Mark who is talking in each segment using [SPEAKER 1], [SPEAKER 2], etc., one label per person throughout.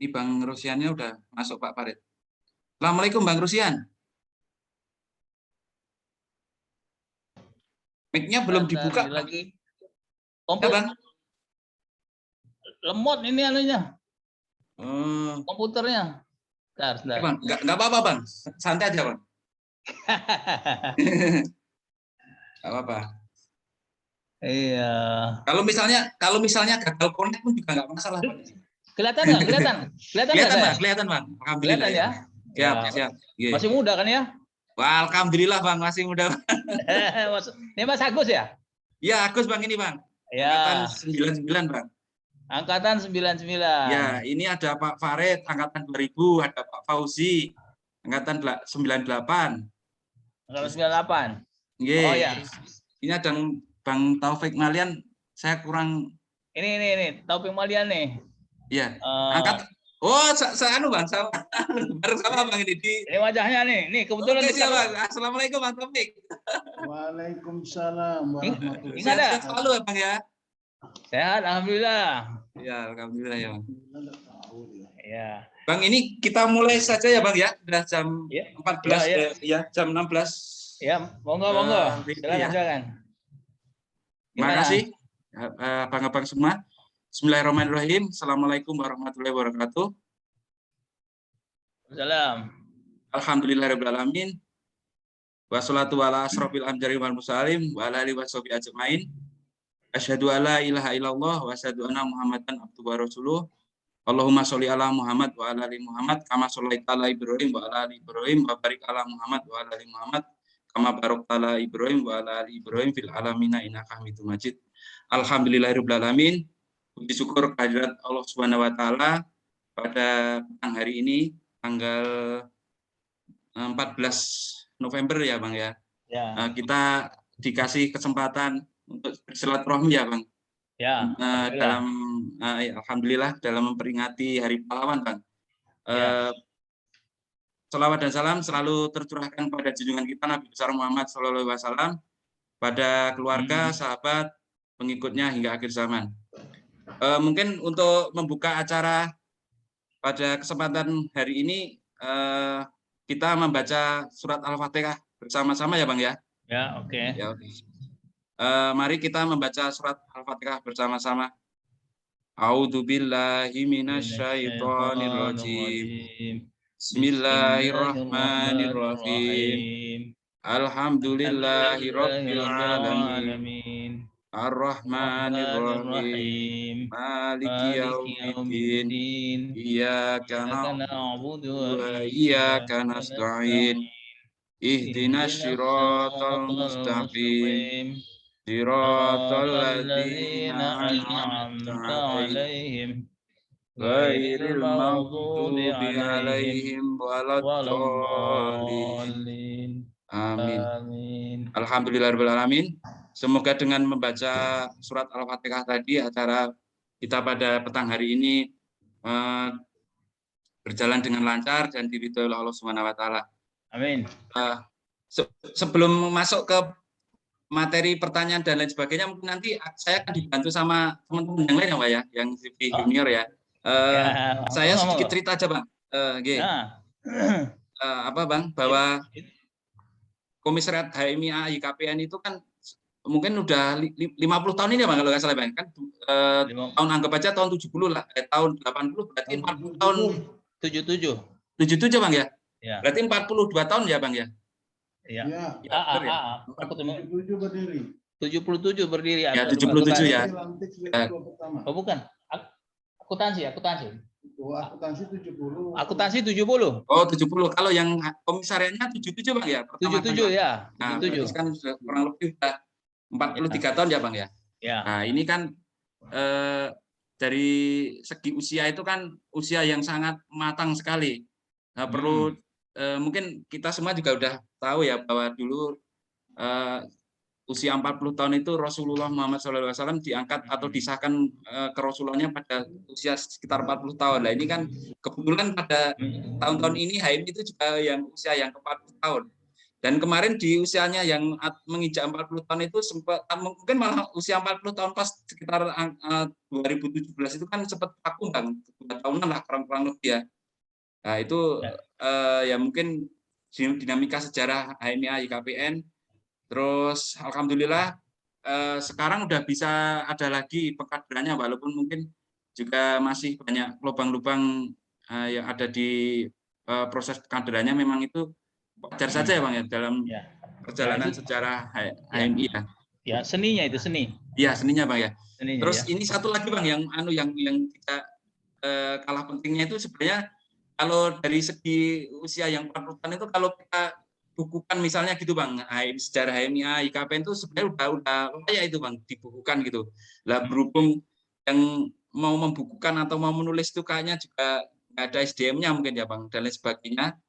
[SPEAKER 1] Ini Bang Rusiannya udah masuk Pak Farid. Assalamualaikum Bang Rusian. Mic-nya belum dibuka Bang.
[SPEAKER 2] Lagi.
[SPEAKER 1] Ya Bang.
[SPEAKER 2] Lemot ini anunya.
[SPEAKER 1] Oh.
[SPEAKER 2] Komputernya. Bentar.
[SPEAKER 1] Bang, enggak apa-apa Bang. Santai aja Bang. Enggak apa-apa.
[SPEAKER 2] Iya.
[SPEAKER 1] Kalau misalnya gagal connect pun juga enggak masalah Bang.
[SPEAKER 2] Kelihatan nggak?
[SPEAKER 1] Kelihatan Bang. Alhamdulillah
[SPEAKER 2] kelihatan ya.
[SPEAKER 1] Siap. Yeah.
[SPEAKER 2] Masih muda kan ya?
[SPEAKER 1] Wah, alhamdulillah Bang, masih muda.
[SPEAKER 2] Ini Mas Agus ya?
[SPEAKER 1] Iya, Agus Bang ini Bang.
[SPEAKER 2] Ya.
[SPEAKER 1] Angkatan 99 Bang.
[SPEAKER 2] Angkatan 99.
[SPEAKER 1] Ya, ini ada Pak Farid angkatan 2000, ada Pak Fauzi angkatan 98.
[SPEAKER 2] Angkatan 98.
[SPEAKER 1] Yeah.
[SPEAKER 2] Oh ya.
[SPEAKER 1] Ini ada Bang Taufik Malian, saya kurang.
[SPEAKER 2] Ini Taufik Malian nih.
[SPEAKER 1] Iya. Angkat. Oh, saya Bang, sama. Baru sama Bang ini di.
[SPEAKER 2] Ini wajahnya nih. Nih kebetulan.
[SPEAKER 1] Oke, siap, Bang. Assalamualaikum Bang Taufik.
[SPEAKER 3] Waalaikumsalam warahmatullahi
[SPEAKER 1] wabarakatuh. Sehat selalu ya Bang ya.
[SPEAKER 2] Sehat, alhamdulillah.
[SPEAKER 1] Ya, alhamdulillah ya Bang.
[SPEAKER 2] Ya.
[SPEAKER 1] Bang, ini kita mulai saja ya Bang ya. Sudah jam 14 ya, jam 16.
[SPEAKER 2] Ya, monggo. Silakan.
[SPEAKER 1] Terima kasih Abang-abang semua. Bismillahirrahmanirrahim. Assalamualaikum warahmatullahi wabarakatuh.
[SPEAKER 2] Salam.
[SPEAKER 1] Alhamdulillahirabbil alamin. Wassalatu ala asrofil anbiya'i wal mursalin wa ala alihi washabihi ajmain. Asyhadu alla ilaha illallah wa asyhadu anna Muhammadan abduhu wa rasuluh. Allahumma sholli ala Muhammad wa ala ali Muhammad kama shallaita ala Ibrahim wa ala ali Ibrahim wa barik ala Muhammad wa ala ali Muhammad kama barakta ala Ibrahim wa ala ali Ibrahim fil alamin innaka Hamidum Majid. Alhamdulillahirabbil alamin. Puji syukur kehadirat Allah Subhanahu wa taala pada hari ini tanggal 14 November ya Bang ya. Ya. Kita dikasih kesempatan untuk bersilaturahmi ya Bang.
[SPEAKER 2] Ya.
[SPEAKER 1] Alhamdulillah dalam memperingati Hari Pahlawan Bang. Salawat dan salam selalu tercurahkan pada junjungan kita Nabi besar Muhammad SAW, pada keluarga, sahabat, pengikutnya hingga akhir zaman. Mungkin untuk membuka acara pada kesempatan hari ini kita membaca surat Al-Fatihah bersama-sama ya Bang ya.
[SPEAKER 2] Ya, oke.
[SPEAKER 1] Ya, oke. Mari kita membaca surat Al-Fatihah bersama-sama. A'udzubillahi minasyaitonir rajim. Bismillahirrahmanirrahim. Alhamdulillahirabbil alamin. Ar-Rahmanir-Rahim. Maliki yaumiddin. Iyyaka na'budu wa iyyaka nasta'in. Ihdinas siratal mustaqim. Siratal ladzina an'amta 'alaihim ghairil maghdubi 'alaihim waladdallin. Amin. Alhamdulillahirabbil alamin. Semoga dengan membaca surat Al-Fatihah tadi acara kita pada petang hari ini berjalan dengan lancar dan diridhoi oleh Allah Subhanahu wa taala.
[SPEAKER 2] Amin.
[SPEAKER 1] Sebelum masuk ke materi pertanyaan dan lain sebagainya, mungkin nanti saya akan dibantu sama teman-teman yang lain ya Pak ya, yang CV junior ya. Saya sedikit cerita aja Bang. Apa Bang, bahwa Komisariat HMI YKPN itu kan mungkin udah 50 tahun ini ya Bang, kalau nggak salah Bang. Kan tahun anggap aja tahun 70 lah, tahun 80 berarti 40 tahun.
[SPEAKER 2] 77
[SPEAKER 1] Bang ya?
[SPEAKER 2] Ya.
[SPEAKER 1] Berarti 42 tahun ya Bang ya?
[SPEAKER 2] Iya.
[SPEAKER 3] Aku 77 berdiri.
[SPEAKER 2] 77 berdiri.
[SPEAKER 1] Ya, 77 ya.
[SPEAKER 2] Oh bukan. Akuntansi.
[SPEAKER 3] Akuntansi 70.
[SPEAKER 2] Akuntansi 70.
[SPEAKER 1] Oh, 70. Kalau yang komisariatnya 77 Bang ya?
[SPEAKER 2] 77 ya.
[SPEAKER 1] Nah, 77. Kan kurang lebih udah 43 tahun ya Bang ya?
[SPEAKER 2] Ya.
[SPEAKER 1] Nah, ini kan dari segi usia itu kan usia yang sangat matang sekali. Nah, perlu mungkin kita semua juga udah tahu ya bahwa dulu usia 40 tahun itu Rasulullah Muhammad SAW diangkat atau disahkan kerasulannya pada usia sekitar 40 tahun. Nah, ini kan kebetulan pada tahun-tahun ini HMI itu juga yang usia yang ke 40 tahun. Dan kemarin di usianya yang menginjak 40 tahun itu sempat mungkin malah usia 40 tahun pas sekitar 2017 itu kan sempat vakum Bang, 2 tahunan lah kurang lebih ya. Nah, itu
[SPEAKER 2] Ya.
[SPEAKER 1] ya mungkin dinamika sejarah HMI YKPN. Terus alhamdulillah sekarang udah bisa ada lagi pengkaderannya walaupun mungkin juga masih banyak lubang-lubang yang ada di proses pengkaderannya, memang itu wajar saja ya Bang ya dalam
[SPEAKER 2] Ya.
[SPEAKER 1] perjalanan
[SPEAKER 2] itu,
[SPEAKER 1] sejarah
[SPEAKER 2] ya.
[SPEAKER 1] HMI ya.
[SPEAKER 2] Ya, seninya itu seni.
[SPEAKER 1] Iya, seninya Bang ya.
[SPEAKER 2] Seninya
[SPEAKER 1] Terus
[SPEAKER 2] ya.
[SPEAKER 1] ini satu lagi Bang yang yang tidak kalah pentingnya itu sebenarnya kalau dari segi usia yang 40 tahun itu kalau kita bukukan misalnya gitu Bang, sejarah HMI YKPN itu sebenarnya udah layak itu Bang dibukukan gitu. Lah berhubung yang mau membukukan atau mau menulis itu kayaknya juga nggak ada SDM-nya mungkin ya Bang dan lain sebagainya.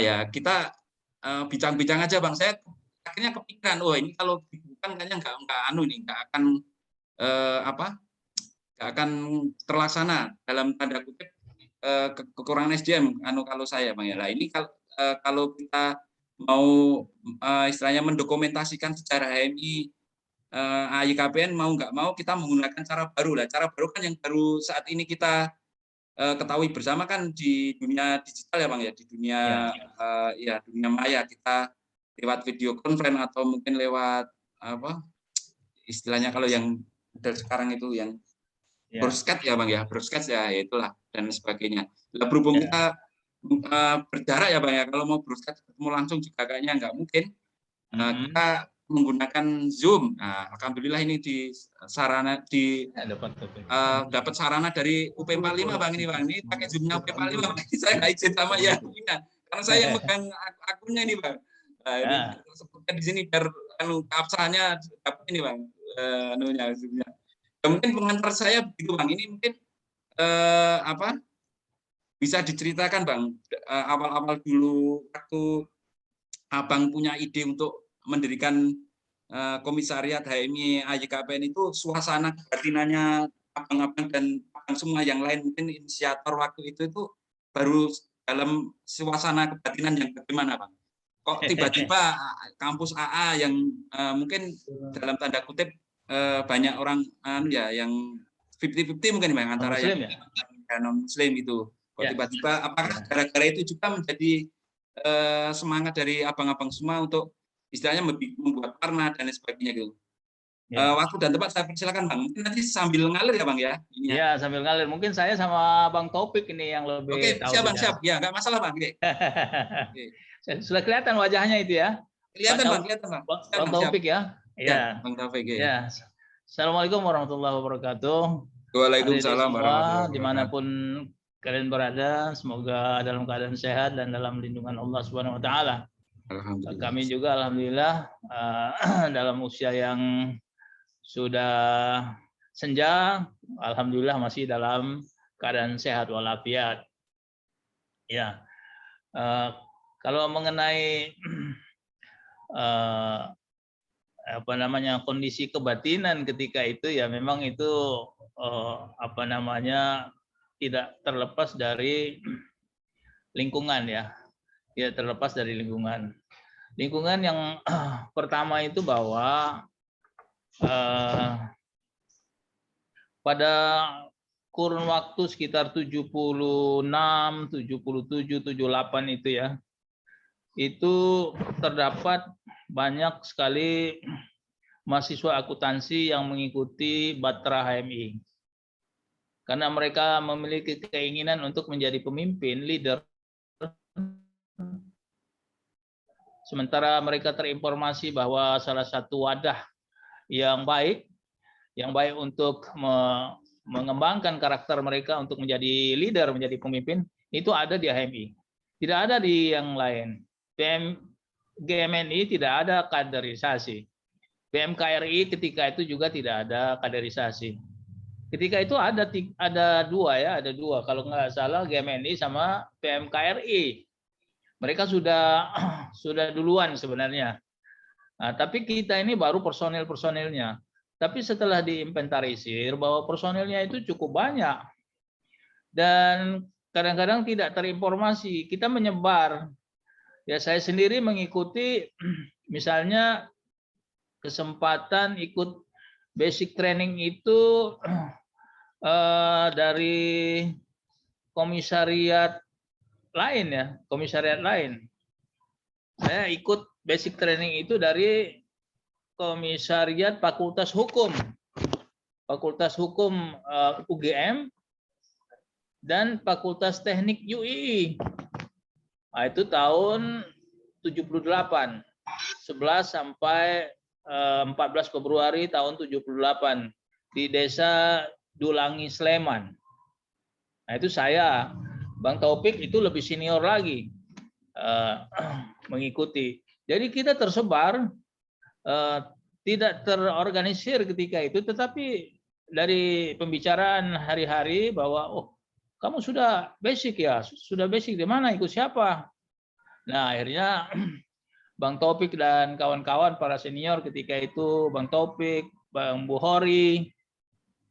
[SPEAKER 1] Ya kita bincang-bincang aja Bang. Saya akhirnya kepikiran, oh ini kalau dibukukan kayaknya nggak anu nih, nggak akan nggak akan terlaksana dalam tanda kutip kekurangan SDM kalau saya Bang ya. Lah ini kalau kita mau istilahnya mendokumentasikan sejarah HMI YKPN mau nggak mau kita menggunakan cara baru lah. Cara baru kan yang baru saat ini kita ketahui bersama kan di dunia digital ya Bang ya, di dunia ya dunia maya kita lewat video conference atau mungkin lewat apa istilahnya kalau yang model sekarang itu yang broadcast ya Bang ya, broadcast ya itulah dan sebagainya. Lah berhubung kita berjarak ya Bang ya, kalau mau broadcast ketemu langsung juga kayaknya nggak mungkin. Kita menggunakan Zoom. Nah, alhamdulillah ini dapat sarana dari UP45 Bang ini Bang. Ini pakai Zoom-nya UP45. Saya nggak izin sama ya punya. Karena saya yang megang akunnya ini Bang. Nah, ini sebutkan di sini biar kapsalnya dapat ini Bang. Anunya Zoom-nya. Ya, mungkin pengantar saya begitu Bang. Ini mungkin bisa diceritakan Bang awal-awal dulu waktu Abang punya ide untuk mendirikan komisariat HMI YKPN itu suasana kebatinannya abang-abang dan abang semua yang lain mungkin inisiator waktu itu baru dalam suasana kebatinan yang bagaimana Bang? Kok tiba-tiba kampus AA yang mungkin dalam tanda kutip banyak orang yang 50-50 mungkin Bang antara
[SPEAKER 2] Muslim,
[SPEAKER 1] yang non Muslim itu. Kok tiba-tiba apakah gara-gara itu juga menjadi semangat dari abang-abang semua untuk istilahnya membuat warna dan sebagainya gitu. Waktu dan tempat saya persilakan Bang. Mungkin nanti sambil ngalir ya Bang ya.
[SPEAKER 2] Iya, sambil ngalir. Mungkin saya sama Bang Taufik ini yang lebih
[SPEAKER 1] Oke,
[SPEAKER 2] tahu.
[SPEAKER 1] siap Bang, siap. Ya, nggak masalah Bang. Oke.
[SPEAKER 2] Sudah kelihatan wajahnya itu ya?
[SPEAKER 1] Kelihatan Bang, kelihatan Bang.
[SPEAKER 2] Bang Taufik ya?
[SPEAKER 1] Iya. Bang Taufik.
[SPEAKER 2] Ya. Assalamualaikum warahmatullahi wabarakatuh.
[SPEAKER 1] Waalaikumsalam warahmatullahi wabarakatuh.
[SPEAKER 2] Dimanapun kalian berada, semoga dalam keadaan sehat dan dalam lindungan Allah Subhanahu Wa Taala. Kami juga alhamdulillah dalam usia yang sudah senja, alhamdulillah masih dalam keadaan sehat walafiat. Ya, kalau mengenai kondisi kebatinan ketika itu ya memang itu tidak terlepas dari lingkungan ya. Tidak terlepas dari lingkungan. Lingkungan yang pertama itu bahwa pada kurun waktu sekitar 76, 77, 78 itu ya, itu terdapat banyak sekali mahasiswa akuntansi yang mengikuti Batra HMI. Karena mereka memiliki keinginan untuk menjadi pemimpin, leader. Sementara mereka terinformasi bahwa salah satu wadah yang baik untuk mengembangkan karakter mereka untuk menjadi leader, menjadi pemimpin, itu ada di HMI. Tidak ada di yang lain. GMNI tidak ada kaderisasi. PMKRI ketika itu juga tidak ada kaderisasi. Ketika itu ada dua kalau nggak salah GMNI sama PMKRI. Mereka sudah duluan sebenarnya. Nah, tapi kita ini baru personil-personilnya. Tapi setelah diinventarisir bahwa personilnya itu cukup banyak. Dan kadang-kadang tidak terinformasi. Kita menyebar Ya, saya sendiri mengikuti misalnya kesempatan ikut basic training itu dari komisariat lain ya, komisariat lain. Saya ikut basic training itu dari komisariat Fakultas Hukum. Fakultas Hukum UGM dan Fakultas Teknik UII. Nah, itu tahun 78. 11 sampai 14 Februari tahun 78 di Desa Dulangi Sleman. Nah, itu saya, Bang Taufik itu lebih senior lagi mengikuti. Jadi kita tersebar, tidak terorganisir ketika itu, tetapi dari pembicaraan hari-hari bahwa oh, kamu sudah basic ya, sudah basic di mana, ikut siapa? Nah, akhirnya Bang Taufik dan kawan-kawan para senior ketika itu, Bang Taufik, Bang Buhori,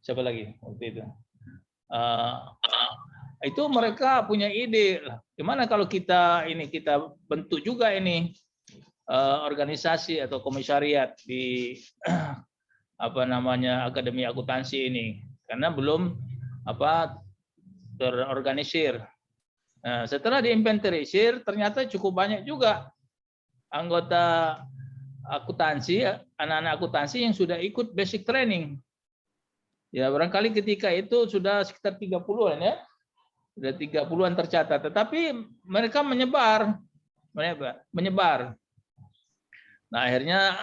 [SPEAKER 2] siapa lagi waktu itu? Itu mereka punya ide, gimana kalau kita bentuk juga ini organisasi atau komisariat di Akademi Akuntansi ini, karena belum terorganisir. Nah, setelah diinventarisir ternyata cukup banyak juga anggota akuntansi, anak-anak akuntansi yang sudah ikut basic training. Ya, barangkali ketika itu sudah sekitar 30-an ya. Sudah 30-an tercatat, tetapi mereka menyebar. Nah, akhirnya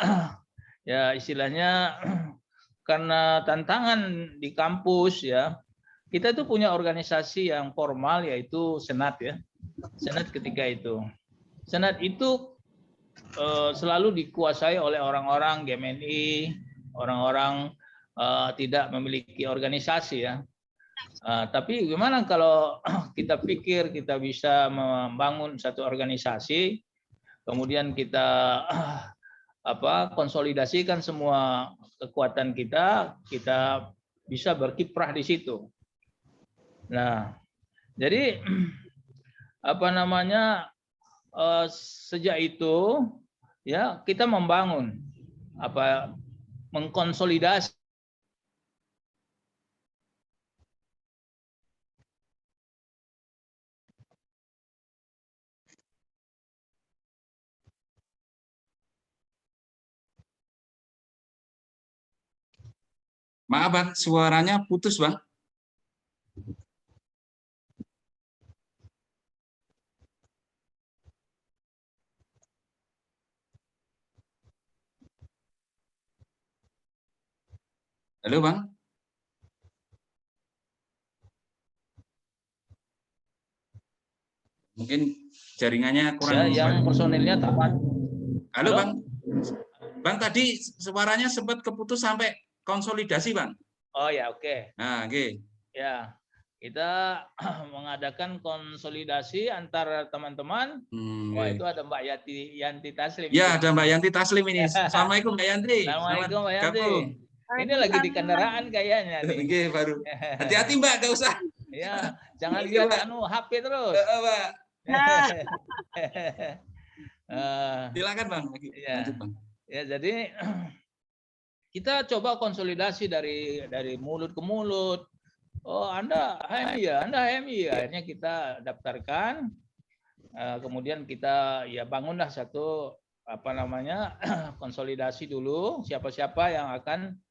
[SPEAKER 2] ya istilahnya karena tantangan di kampus ya, kita itu punya organisasi yang formal yaitu Senat ya. Senat ketika itu. Senat itu selalu dikuasai oleh orang-orang GMNI, orang-orang tidak memiliki organisasi ya. Tapi gimana kalau kita pikir kita bisa membangun satu organisasi, kemudian kita konsolidasikan semua kekuatan kita bisa berkiprah di situ. Nah, jadi sejak itu ya kita membangun mengkonsolidasi
[SPEAKER 1] Maaf Bang, suaranya putus Bang. Halo Bang. Mungkin jaringannya kurang.
[SPEAKER 2] yang personilnya tepat.
[SPEAKER 1] Halo Bang. Bang tadi suaranya sempat keputus sampai konsolidasi Bang.
[SPEAKER 2] Oh ya, oke.
[SPEAKER 1] Nah, oke.
[SPEAKER 2] Ya, kita mengadakan konsolidasi antar teman-teman. Wah, itu ada Mbak Yanti Taslim.
[SPEAKER 1] Ya, ada Mbak Yanti Taslim ini. Assalamualaikum Mbak Yanti.
[SPEAKER 2] Assalamualaikum Mbak Yanti. Ini lagi di kendaraan kayaknya nih.
[SPEAKER 1] Oke, baru. Hati-hati Mbak, gak usah.
[SPEAKER 2] Ya, jangan lihat HP terus.
[SPEAKER 1] Mbak. Silakan Bang.
[SPEAKER 2] Ya.
[SPEAKER 1] Lanjut Bang.
[SPEAKER 2] Ya, jadi kita coba konsolidasi dari mulut ke mulut. Oh, Anda HMI ya, Anda HMI ya. Akhirnya kita daftarkan. Kemudian kita ya bangunlah satu konsolidasi dulu. Siapa-siapa yang akan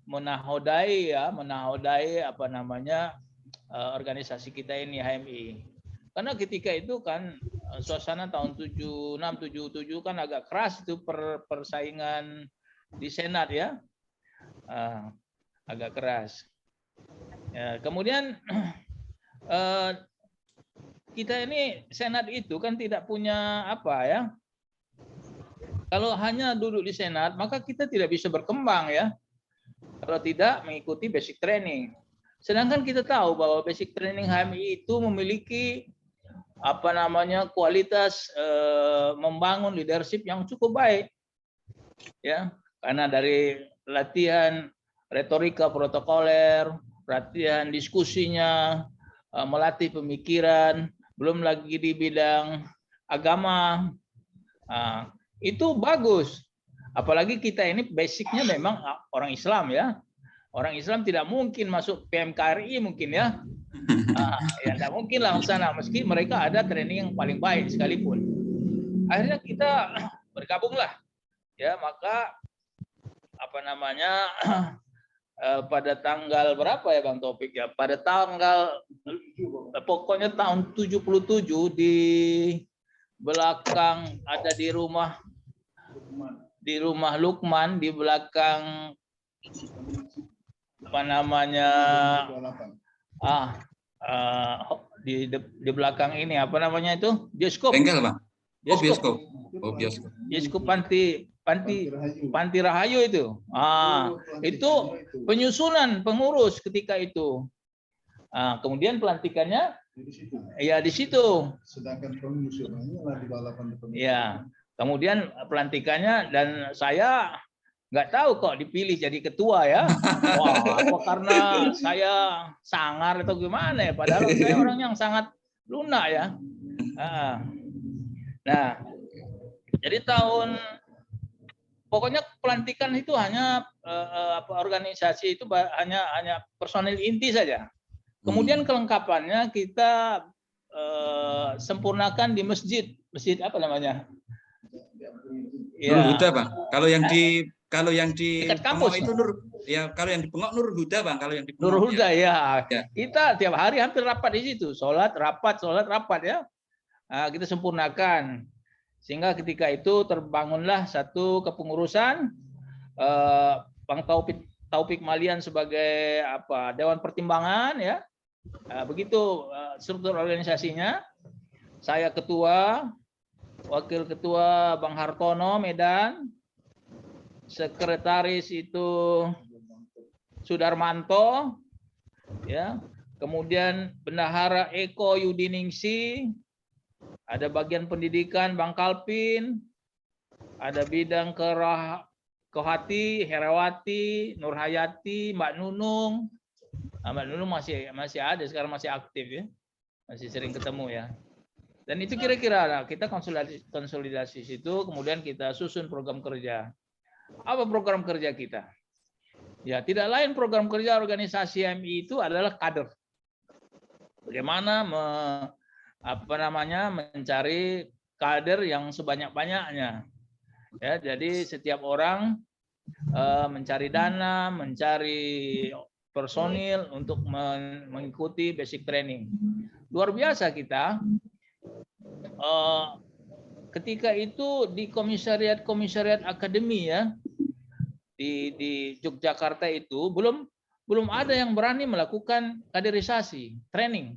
[SPEAKER 2] menahodai organisasi kita ini HMI. Karena ketika itu kan suasana tahun 76, 77 kan agak keras itu persaingan di Senat ya, agak keras. Ya, kemudian kita ini Senat itu kan tidak punya kalau hanya duduk di Senat maka kita tidak bisa berkembang ya, kalau tidak mengikuti basic training. Sedangkan kita tahu bahwa basic training HMI itu memiliki kualitas membangun leadership yang cukup baik ya, karena dari latihan retorika protokoler, latihan diskusinya, melatih pemikiran, belum lagi di bidang agama. Itu bagus. Apalagi kita ini basicnya memang orang Islam ya. Orang Islam tidak mungkin masuk PMKRI mungkin ya. Ya tidak mungkin lah sana meski mereka ada training yang paling baik sekalipun. Akhirnya kita bergabunglah. Ya, maka apa namanya pada tanggal berapa ya Bang Taufik ya? Pada tanggal pokoknya tahun 77 di belakang ada di rumah Lukman di belakang apa namanya di belakang ini apa namanya itu bioskop.
[SPEAKER 1] Bengkel, Bang. Oh, bioskop. Oh, bioskop.
[SPEAKER 2] Bioskop Panti Rahayu itu. Itu penyusunan pengurus ketika itu. Kemudian pelantikannya ya di situ.
[SPEAKER 3] Sedangkan pengusurannya lah di balapan.
[SPEAKER 2] Ya, kemudian pelantikannya dan saya nggak tahu kok dipilih jadi ketua ya. Wah, apa karena saya sangar atau gimana ya? Padahal saya orang yang sangat lunak ya. Nah, jadi pokoknya pelantikan itu hanya organisasi itu hanya personil inti saja. Kemudian kelengkapannya kita sempurnakan di masjid apa namanya?
[SPEAKER 1] Nurul Huda, Bang. Kalau yang di
[SPEAKER 2] dekat kampus
[SPEAKER 1] itu kalau yang di Pengok Nurul Huda, Bang. Kalau yang di Pengok,
[SPEAKER 2] Nurul Huda ya.
[SPEAKER 1] Ya.
[SPEAKER 2] Kita tiap hari hampir rapat di situ, sholat rapat ya. Kita sempurnakan sehingga ketika itu terbangunlah satu kepengurusan Bang Taufik Malian sebagai Dewan Pertimbangan ya. Begitu struktur organisasinya. Saya ketua, wakil ketua Bang Hartono Medan, sekretaris itu Sudarmanto, ya. Kemudian bendahara Eko Yudiningsi, ada bagian pendidikan Bang Kalpin, ada bidang Kohati, Herawati, Nurhayati, Mbak Nunung. Mbak Nunung masih ada, sekarang masih aktif ya, masih sering ketemu ya. Dan itu kira-kira kita konsolidasi situ, kemudian kita susun program kerja. Apa program kerja kita? Ya, tidak lain program kerja organisasi MI itu adalah kader. Bagaimana mencari kader yang sebanyak-banyaknya. Ya, jadi setiap orang mencari dana, mencari personil untuk mengikuti basic training. Luar biasa kita. Ketika itu di komisariat akademi ya di Yogyakarta itu belum ada yang berani melakukan kaderisasi training.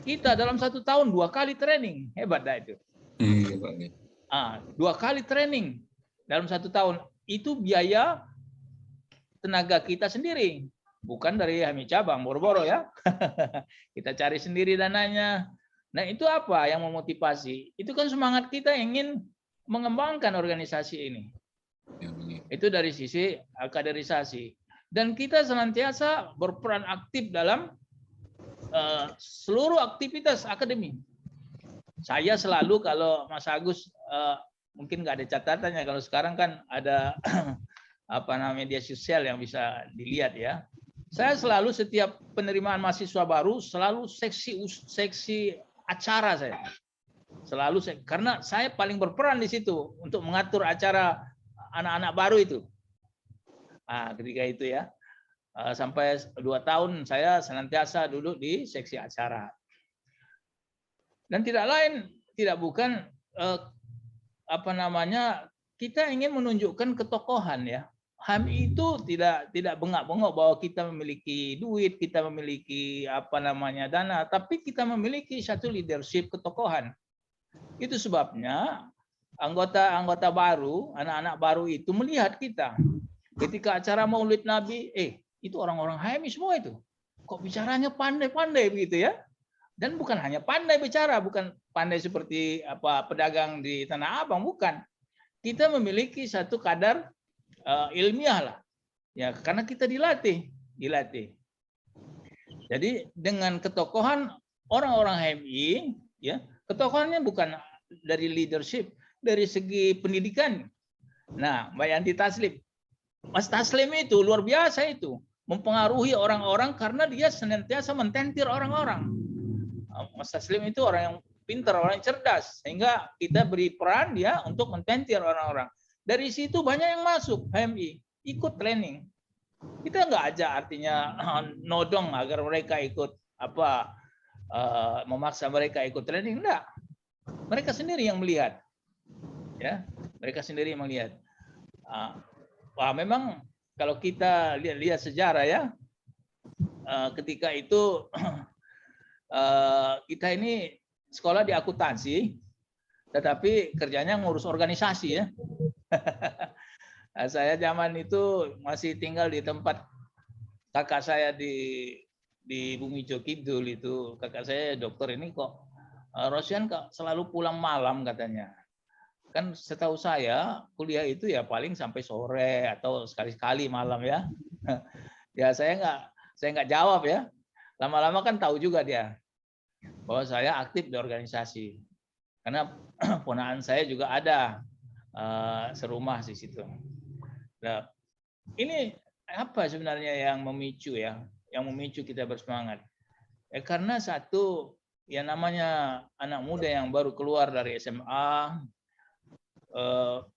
[SPEAKER 2] Kita dalam 1 tahun 2 kali training, hebat dah itu. 2 kali training dalam 1 tahun itu biaya tenaga kita sendiri, bukan dari HMI cabang boro-boro ya. Kita cari sendiri dananya. Nah itu apa yang memotivasi? Itu kan semangat kita ingin mengembangkan organisasi ini. Itu dari sisi kaderisasi. Dan kita senantiasa berperan aktif dalam seluruh aktivitas akademi. Saya selalu kalau Mas Agus mungkin nggak ada catatannya, kalau sekarang kan ada media sosial yang bisa dilihat ya. Saya selalu setiap penerimaan mahasiswa baru selalu seksi acara saya. Karena saya paling berperan di situ untuk mengatur acara anak-anak baru itu. Ketika itu ya. Sampai 2 tahun saya senantiasa duduk di seksi acara. Dan tidak bukan kita ingin menunjukkan ketokohan ya. HMI itu tidak bengak-bengok bahwa kita memiliki duit, kita memiliki dana, tapi kita memiliki satu leadership ketokohan. Itu sebabnya anggota baru, anak-anak baru itu melihat kita. Ketika acara Maulid Nabi, itu orang-orang HMI semua itu. Kok bicaranya pandai-pandai begitu ya? Dan bukan hanya pandai bicara, bukan pandai seperti pedagang di Tanah Abang, bukan. Kita memiliki satu kadar ilmiah lah. Ya, karena kita dilatih. Jadi dengan ketokohan orang-orang HMI ya, Ketokohannya bukan dari leadership, dari segi pendidikan. Nah, Mbak Yanti Taslim, Mas Taslim itu luar biasa itu, mempengaruhi orang-orang karena dia senantiasa mententir orang-orang. Mas Taslim itu orang yang pintar, orang yang cerdas, sehingga kita beri peran dia untuk mententir orang-orang. Dari situ banyak yang masuk HMI, ikut training. Kita nggak aja artinya nodong agar mereka ikut memaksa mereka ikut training, enggak. Mereka sendiri yang melihat, ya, mereka sendiri yang melihat. Wah, memang kalau kita lihat sejarah ya, ketika itu kita ini sekolah di akuntansi, tetapi kerjanya ngurus organisasi ya. Saya zaman itu masih tinggal di tempat kakak saya di Bumi Jokidul itu. Kakak saya dokter ini kok Rosyan kok selalu pulang malam katanya. Kan setahu saya kuliah itu ya paling sampai sore atau sekali-sekali malam ya. Ya saya nggak jawab ya. Lama-lama kan tahu juga dia bahwa saya aktif di organisasi. Karena ponakan saya juga ada serumah di situ. Nah, ini apa sebenarnya yang memicu ya, yang memicu kita bersemangat? Karena satu, ya namanya anak muda yang baru keluar dari SMA,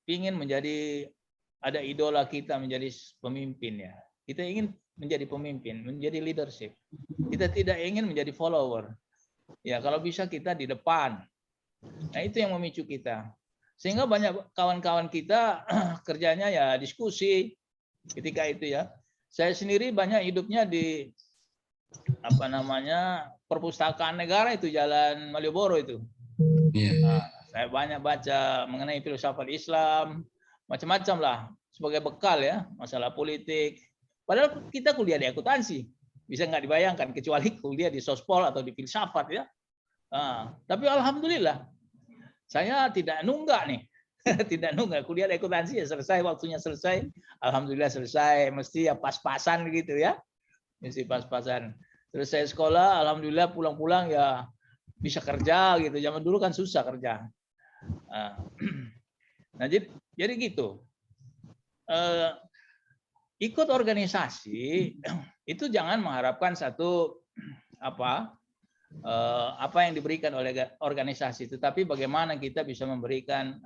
[SPEAKER 2] ingin menjadi, ada idola kita menjadi pemimpin ya. Kita ingin menjadi pemimpin, menjadi leadership. Kita tidak ingin menjadi follower. Ya kalau bisa kita di depan. Nah itu yang memicu kita. Sehingga banyak kawan-kawan kita kerjanya ya diskusi ketika itu ya. Saya sendiri banyak hidupnya di perpustakaan negara itu, Jalan Malioboro itu. Nah, saya banyak baca mengenai filsafat Islam, macam-macam lah sebagai bekal ya, masalah politik. Padahal kita kuliah di akuntansi, bisa nggak dibayangkan kecuali kuliah di sospol atau di filsafat ya. Nah, tapi alhamdulillah saya tidak nunggak nih, tidak nunggak, kuliah di akuntansi ya selesai, waktunya selesai, alhamdulillah selesai, mesti ya pas-pasan gitu ya, mesti pas-pasan. Terus saya sekolah, alhamdulillah pulang-pulang ya bisa kerja gitu. Zaman dulu kan susah kerja. Nah jadi gitu. Ikut organisasi itu jangan mengharapkan satu apa yang diberikan oleh organisasi, tetapi bagaimana kita bisa memberikan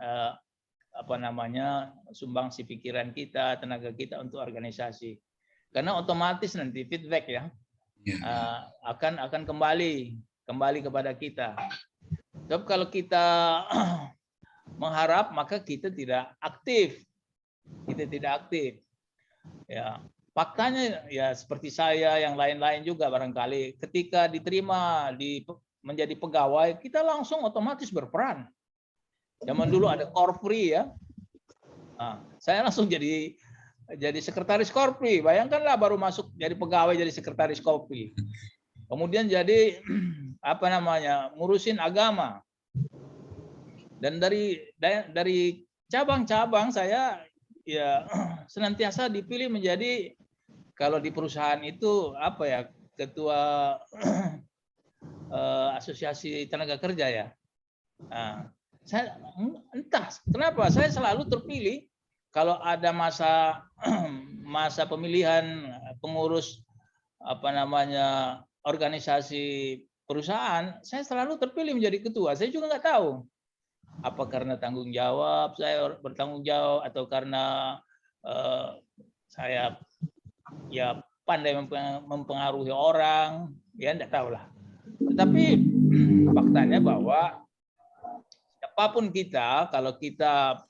[SPEAKER 2] sumbangsi pikiran kita, tenaga kita untuk organisasi. Karena otomatis nanti feedback ya akan kembali kepada kita. Tapi kalau kita mengharap, maka kita tidak aktif. Kita tidak aktif. Ya, faktanya ya seperti saya, yang lain-lain juga barangkali ketika diterima menjadi pegawai, kita langsung otomatis berperan. Zaman dulu ada Korpri ya. Nah, saya langsung jadi sekretaris Korpri. Bayangkanlah baru masuk jadi pegawai jadi sekretaris Korpri. Kemudian jadi ngurusin agama. Dan dari cabang-cabang saya ya senantiasa dipilih menjadi, kalau di perusahaan itu ketua asosiasi tenaga kerja ya. Nah, saya entah kenapa saya selalu terpilih kalau ada masa pemilihan pengurus organisasi perusahaan, saya selalu terpilih menjadi ketua. Saya juga nggak tahu apa karena tanggung jawab, saya bertanggung jawab, atau karena saya ya pandai mempengaruhi orang, ya enggak tahu lah. Tetapi faktanya bahwa siapapun kita, kalau kita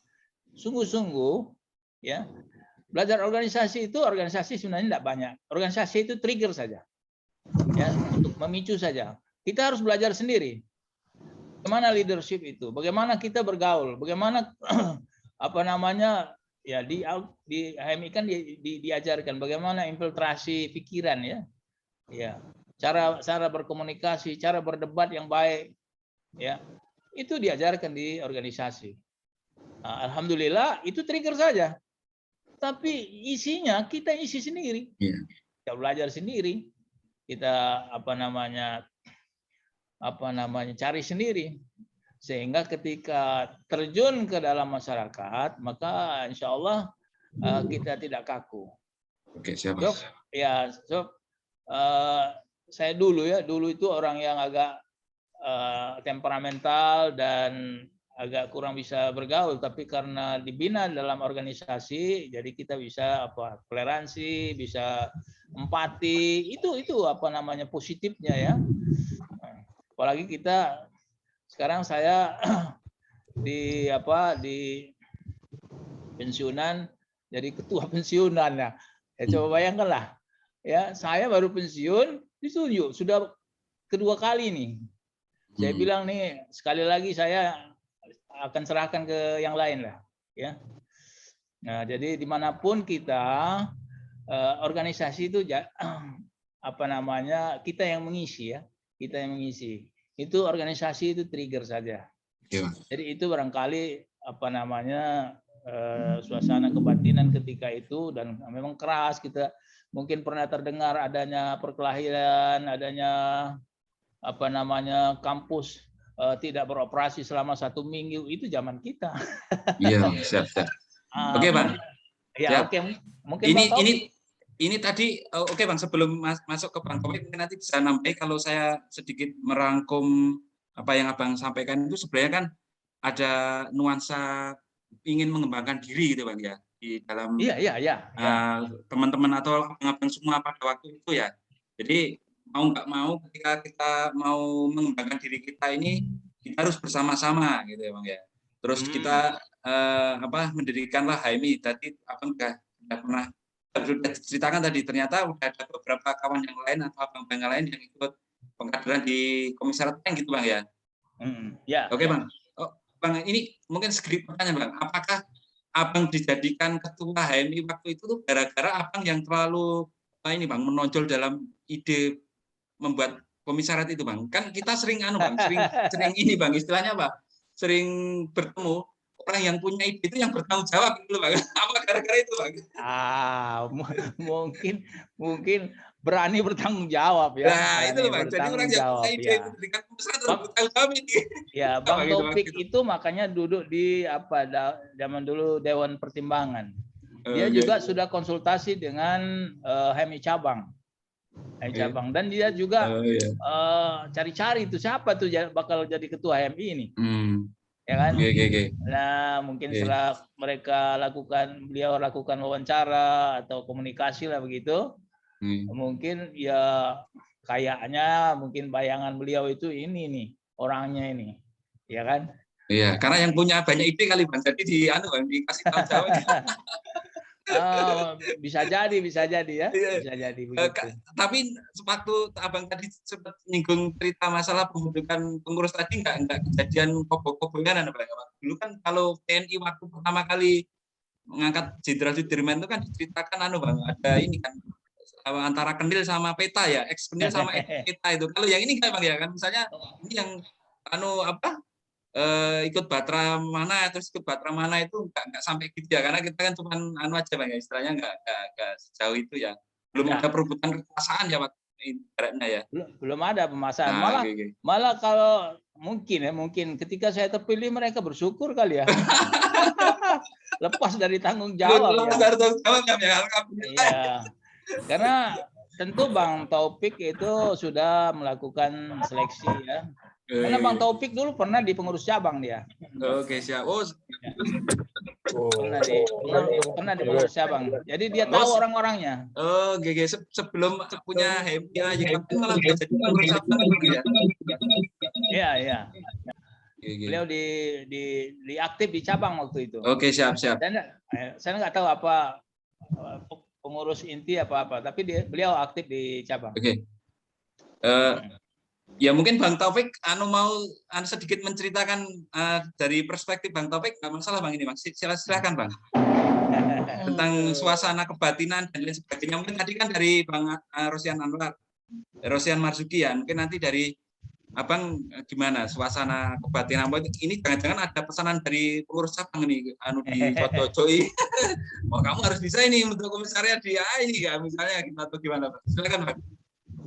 [SPEAKER 2] sungguh-sungguh ya belajar organisasi itu, organisasi sebenarnya enggak banyak. Organisasi itu trigger saja, ya, untuk memicu saja. Kita harus belajar sendiri. Bagaimana leadership itu? Bagaimana kita bergaul? Bagaimana ya di HMI kan diajarkan bagaimana infiltrasi pikiran ya. Ya. Cara berkomunikasi, cara berdebat yang baik ya. Itu diajarkan di organisasi. Nah, alhamdulillah itu trigger saja. Tapi isinya kita isi sendiri. Kita belajar sendiri. Kita cari sendiri, sehingga ketika terjun ke dalam masyarakat maka insya Allah kita tidak kaku.
[SPEAKER 1] Oke, siap.
[SPEAKER 2] So, saya dulu itu orang yang agak temperamental dan agak kurang bisa bergaul, tapi karena dibina dalam organisasi, jadi kita bisa toleransi, bisa empati, itu positifnya ya. Apalagi kita sekarang saya di pensiunan, jadi ketua pensiunan ya. Coba bayangkanlah, ya saya baru pensiun ditunjuk sudah kedua kali nih. Saya bilang nih sekali lagi saya akan serahkan ke yang lain lah, ya. Nah, jadi dimanapun kita organisasi itu kita yang mengisi ya, kita yang mengisi. Itu organisasi itu trigger saja.
[SPEAKER 1] Ya.
[SPEAKER 2] Jadi itu barangkali suasana kebatinan ketika itu, dan memang keras. Kita mungkin pernah terdengar adanya perkelahian, adanya kampus tidak beroperasi selama 1 minggu, itu zaman kita.
[SPEAKER 1] Iya, siap. Oke, Bang.
[SPEAKER 2] Ya, oke. Mungkin
[SPEAKER 1] ini tadi oke, Bang, sebelum masuk ke Bang Taufik, mungkin nanti bisa nambah kalau saya sedikit merangkum apa yang Abang sampaikan itu sebenarnya kan ada nuansa ingin mengembangkan diri gitu, Bang, ya, di dalam teman-teman atau abang-abang semua pada waktu itu ya. Jadi mau nggak mau ketika kita mau mengembangkan diri kita ini, kita harus bersama-sama gitu ya, Bang, ya. Terus kita mendirikanlah HMI. Tadi Abang sudah ceritakan tadi, ternyata udah ada beberapa kawan yang lain atau abang-abang yang lain yang ikut pengkaderan di Komisariat Tank gitu, Bang, ya. Oke, Bang. Bang, ini mungkin sedikit pertanyaan, Bang. Apakah Abang dijadikan ketua HMI waktu itu tuh gara-gara Abang yang terlalu Bang, menonjol dalam ide membuat komisariat itu, Bang? Kan kita sering Bang, sering ini, Bang, istilahnya apa? Sering bertemu orang yang punya ide itu yang bertanggung jawab gitu, Bang. Apa gara-gara itu, Bang?
[SPEAKER 2] Mungkin berani bertanggung jawab ya.
[SPEAKER 1] Nah, itu loh, Bang. Jadi orang yang punya ide itu berikan komisariat harus bertanggung jawab ini.
[SPEAKER 2] Ya, Bang Taufik itu makanya duduk di zaman dulu Dewan Pertimbangan. Dia juga sudah konsultasi dengan HMI cabang. Dan dia juga cari-cari itu siapa tuh bakal jadi ketua HMI ini. Ya kan? Nah, mungkin setelah beliau lakukan wawancara atau komunikasi lah begitu. Mungkin ya kayaknya mungkin bayangan beliau itu ini nih, orangnya ini. Ya kan?
[SPEAKER 1] Iya, karena yang punya banyak ide kali, Bang. Jadi dikasih tahu jawab.
[SPEAKER 2] Bisa jadi ya. Bisa jadi begitu.
[SPEAKER 1] Tapi waktu Abang tadi sempat nyinggung cerita masalah pembentukan pengurus tadi, enggak kejadian kobok-kobokan, Bang. Dulu kan kalau TNI waktu pertama kali mengangkat Jenderal Sudirman itu kan diceritakan Bang, ada ini kan antara Kenil sama Peta ya, ex Kenil sama ex Peta itu. Kalau yang ini enggak, Bang, ya kan, misalnya ini yang ikut Batra mana terus ikut Batra mana itu enggak sampai gitu ya, karena kita kan cuma aja, Bang, ya, istilahnya enggak sejauh itu ya. Belum ada perebutan kekuasaan ya waktu ibaratnya ya.
[SPEAKER 2] Belum ada pemasangan. Malah kalau mungkin ketika saya terpilih mereka bersyukur kali ya. Lepas dari tanggung jawab.
[SPEAKER 1] Ya.
[SPEAKER 2] Iya. Karena tentu Bang Taufik itu sudah melakukan seleksi ya. Karena Bang Taufik dulu pernah di pengurus cabang dia.
[SPEAKER 1] Oke, siap.
[SPEAKER 2] Pernah di pengurus cabang. Jadi dia tahu orang-orangnya.
[SPEAKER 1] Sebelum punya HMI aja malah jadi pengurus cabang ya.
[SPEAKER 2] Iya. Beliau di aktif di cabang waktu itu.
[SPEAKER 1] Oke, siap.
[SPEAKER 2] Dan saya nggak tahu apa pengurus inti apa, tapi beliau aktif di cabang.
[SPEAKER 1] Oke. Ya mungkin Bang Taufik mau sedikit menceritakan dari perspektif Bang Taufik, nggak masalah, Bang, ini, Bang. Silakan, Bang. Tentang suasana kebatinan dan lain sebagainya. Mungkin tadi kan dari Bang Rosian Marzuki ya. Mungkin nanti dari Abang gimana suasana kebatinan ini, jangan-jangan ada pesanan dari pengurus cabang nih di Joi. Kamu harus bisa ini untuk komisariat di ini ya, misalnya gitu, atau gimana, Pak? Silakan, Pak.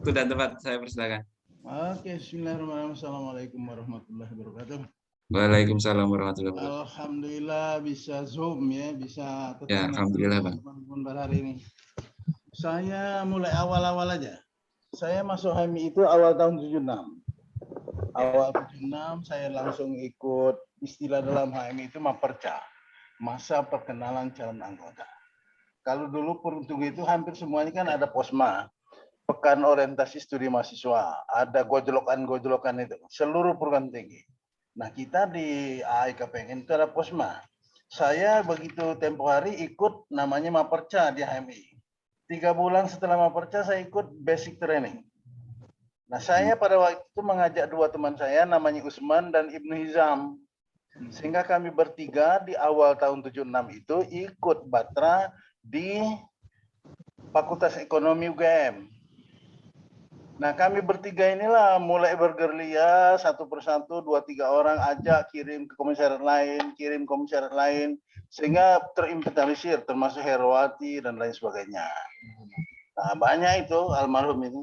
[SPEAKER 1] Itu dan tempat saya persilakan.
[SPEAKER 3] Oke, bismillahirrahmanirrahim. Assalamualaikum warahmatullahi wabarakatuh.
[SPEAKER 1] Waalaikumsalam warahmatullahi wabarakatuh.
[SPEAKER 3] Alhamdulillah bisa Zoom ya, bisa
[SPEAKER 1] Ya,
[SPEAKER 3] ketemu
[SPEAKER 1] alhamdulillah, Bang.
[SPEAKER 3] teman-teman pada hari ini. Saya mulai awal-awal aja. Saya masuk HMI itu awal tahun 76. Awal 76 saya langsung ikut istilah dalam HMI itu Maperca, masa perkenalan calon anggota. Kalau dulu peruntung itu hampir semuanya kan ada posma, pekan orientasi studi mahasiswa, ada gojlokan-gojlokan itu, seluruh perguruan tinggi. Nah kita di AIKPN itu ada posma. Saya begitu tempo hari ikut namanya Maperca di HMI. 3 bulan setelah Maperca saya ikut basic training. Nah saya pada waktu itu mengajak 2 teman saya namanya Usman dan Ibnu Hizam. Sehingga kami bertiga di awal tahun 76 itu ikut Batra di Fakultas Ekonomi UGM. Nah kami bertiga inilah mulai bergerilya satu persatu 2-3 orang ajak kirim ke komisariat lain, kirim komisariat lain, sehingga terinventarisir termasuk Herawati dan lain sebagainya. Nah banyak itu almarhum itu.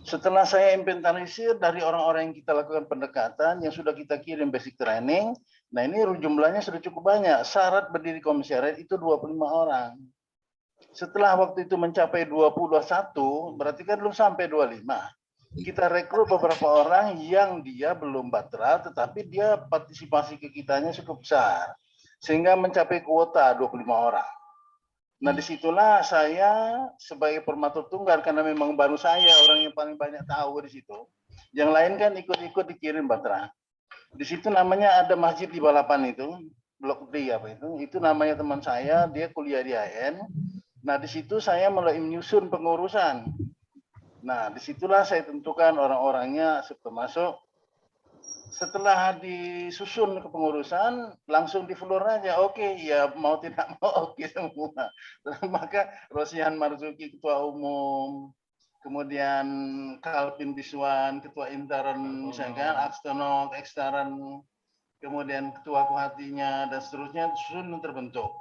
[SPEAKER 3] Setelah saya inventarisir dari orang-orang yang kita lakukan pendekatan yang sudah kita kirim basic training, nah ini jumlahnya sudah cukup banyak. Syarat berdiri komisariat itu 25 orang. Setelah waktu itu mencapai 21, berarti kan belum sampai 25. Kita rekrut beberapa orang yang dia belum batra, tetapi dia partisipasi ke kitanya cukup besar. Sehingga mencapai kuota 25 orang. Nah disitulah saya sebagai formatur tunggal, karena memang baru saya orang yang paling banyak tahu di situ. Yang lain kan ikut-ikut dikirim batra. Di situ namanya ada masjid di Balapan itu, Blok D apa itu namanya teman saya, dia kuliah di AN. Nah di situ saya mulai menyusun pengurusan. Nah disitulah saya tentukan orang-orangnya termasuk. Setelah disusun kepengurusan, langsung di floor aja. Oke, ya mau tidak mau oke semua. Maka Rosihan Marzuki ketua umum, kemudian Kalvin Biswan ketua intern, misalkan Akstono ekstern, kemudian ketua Kuhatinya dan seterusnya susun terbentuk.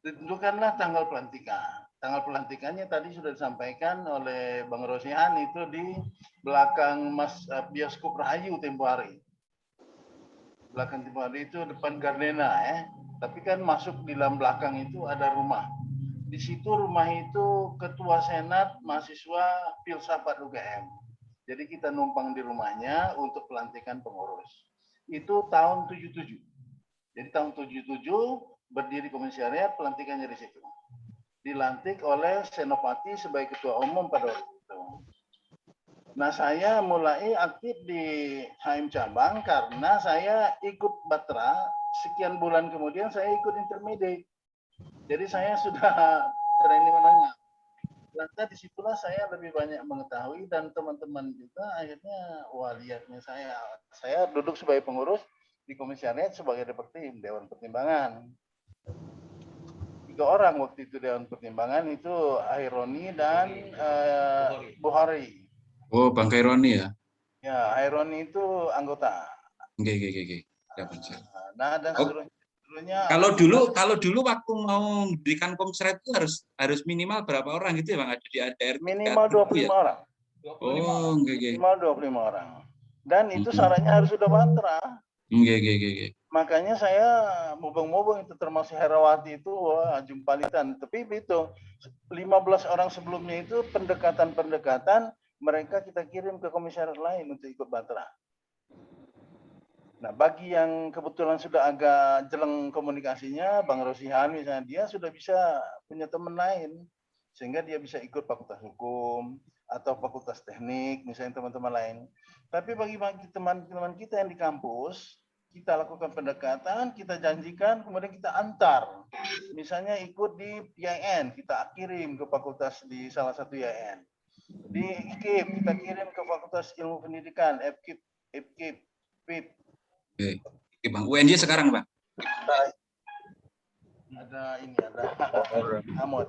[SPEAKER 3] Ditentukanlah tanggal pelantikan. Tanggal pelantikannya tadi sudah disampaikan oleh Bang Rosihan itu di belakang bioskop Rahayu tempo hari. Belakang timur itu depan Gardena ya. Tapi kan masuk di dalam belakang itu ada rumah. Di situ rumah itu ketua senat mahasiswa filsafat UGM. Jadi kita numpang di rumahnya untuk pelantikan pengurus. Itu tahun 77. Jadi tahun 77 berdiri komisariat, pelantikannya di situ. Dilantik oleh Senopati sebagai ketua umum pada waktu itu. Nah saya mulai aktif di HM cabang karena saya ikut batra, sekian bulan kemudian saya ikut intermediate. Jadi saya sudah training menengah. Lantas disitulah saya lebih banyak mengetahui dan teman-teman juga akhirnya lihatnya saya duduk sebagai pengurus di komisariat sebagai Depertim, Dewan Pertimbangan. 3 orang waktu itu Dewan Pertimbangan itu Aironi dan Buhari.
[SPEAKER 1] Oh, Bang Kaironi ya?
[SPEAKER 3] Ya, Aironi itu anggota.
[SPEAKER 1] Oke.
[SPEAKER 3] Nah, dan seterusnya.
[SPEAKER 1] Kalau dulu waktu mau mendirikan komisariat itu harus minimal berapa orang gitu ya, Bang? Ada di ADR
[SPEAKER 3] Minimal 25 orang.
[SPEAKER 1] Oh, oke.
[SPEAKER 3] Minimal 25 orang. Dan itu syaratnya harus sudah batra.
[SPEAKER 1] Oke.
[SPEAKER 3] Makanya saya mubeng-mubeng itu termasuk Herawati itu jumpalitan. Tapi itu 15 orang sebelumnya itu pendekatan-pendekatan mereka kita kirim ke komisariat lain untuk ikut batra. Nah, bagi yang kebetulan sudah agak jeleng komunikasinya, Bang Rosihan misalnya, dia sudah bisa punya teman lain. Sehingga dia bisa ikut fakultas hukum atau fakultas teknik, misalnya teman-teman lain. Tapi bagi teman-teman kita yang di kampus, kita lakukan pendekatan, kita janjikan, kemudian kita antar. Misalnya ikut di IAIN, kita kirim ke fakultas di salah satu IAIN. Di IKIP, kita kirim ke Fakultas Ilmu Pendidikan, FKIP, PIP.
[SPEAKER 1] Oke, Bang. UNJ sekarang, Bang?
[SPEAKER 3] Ada Amot.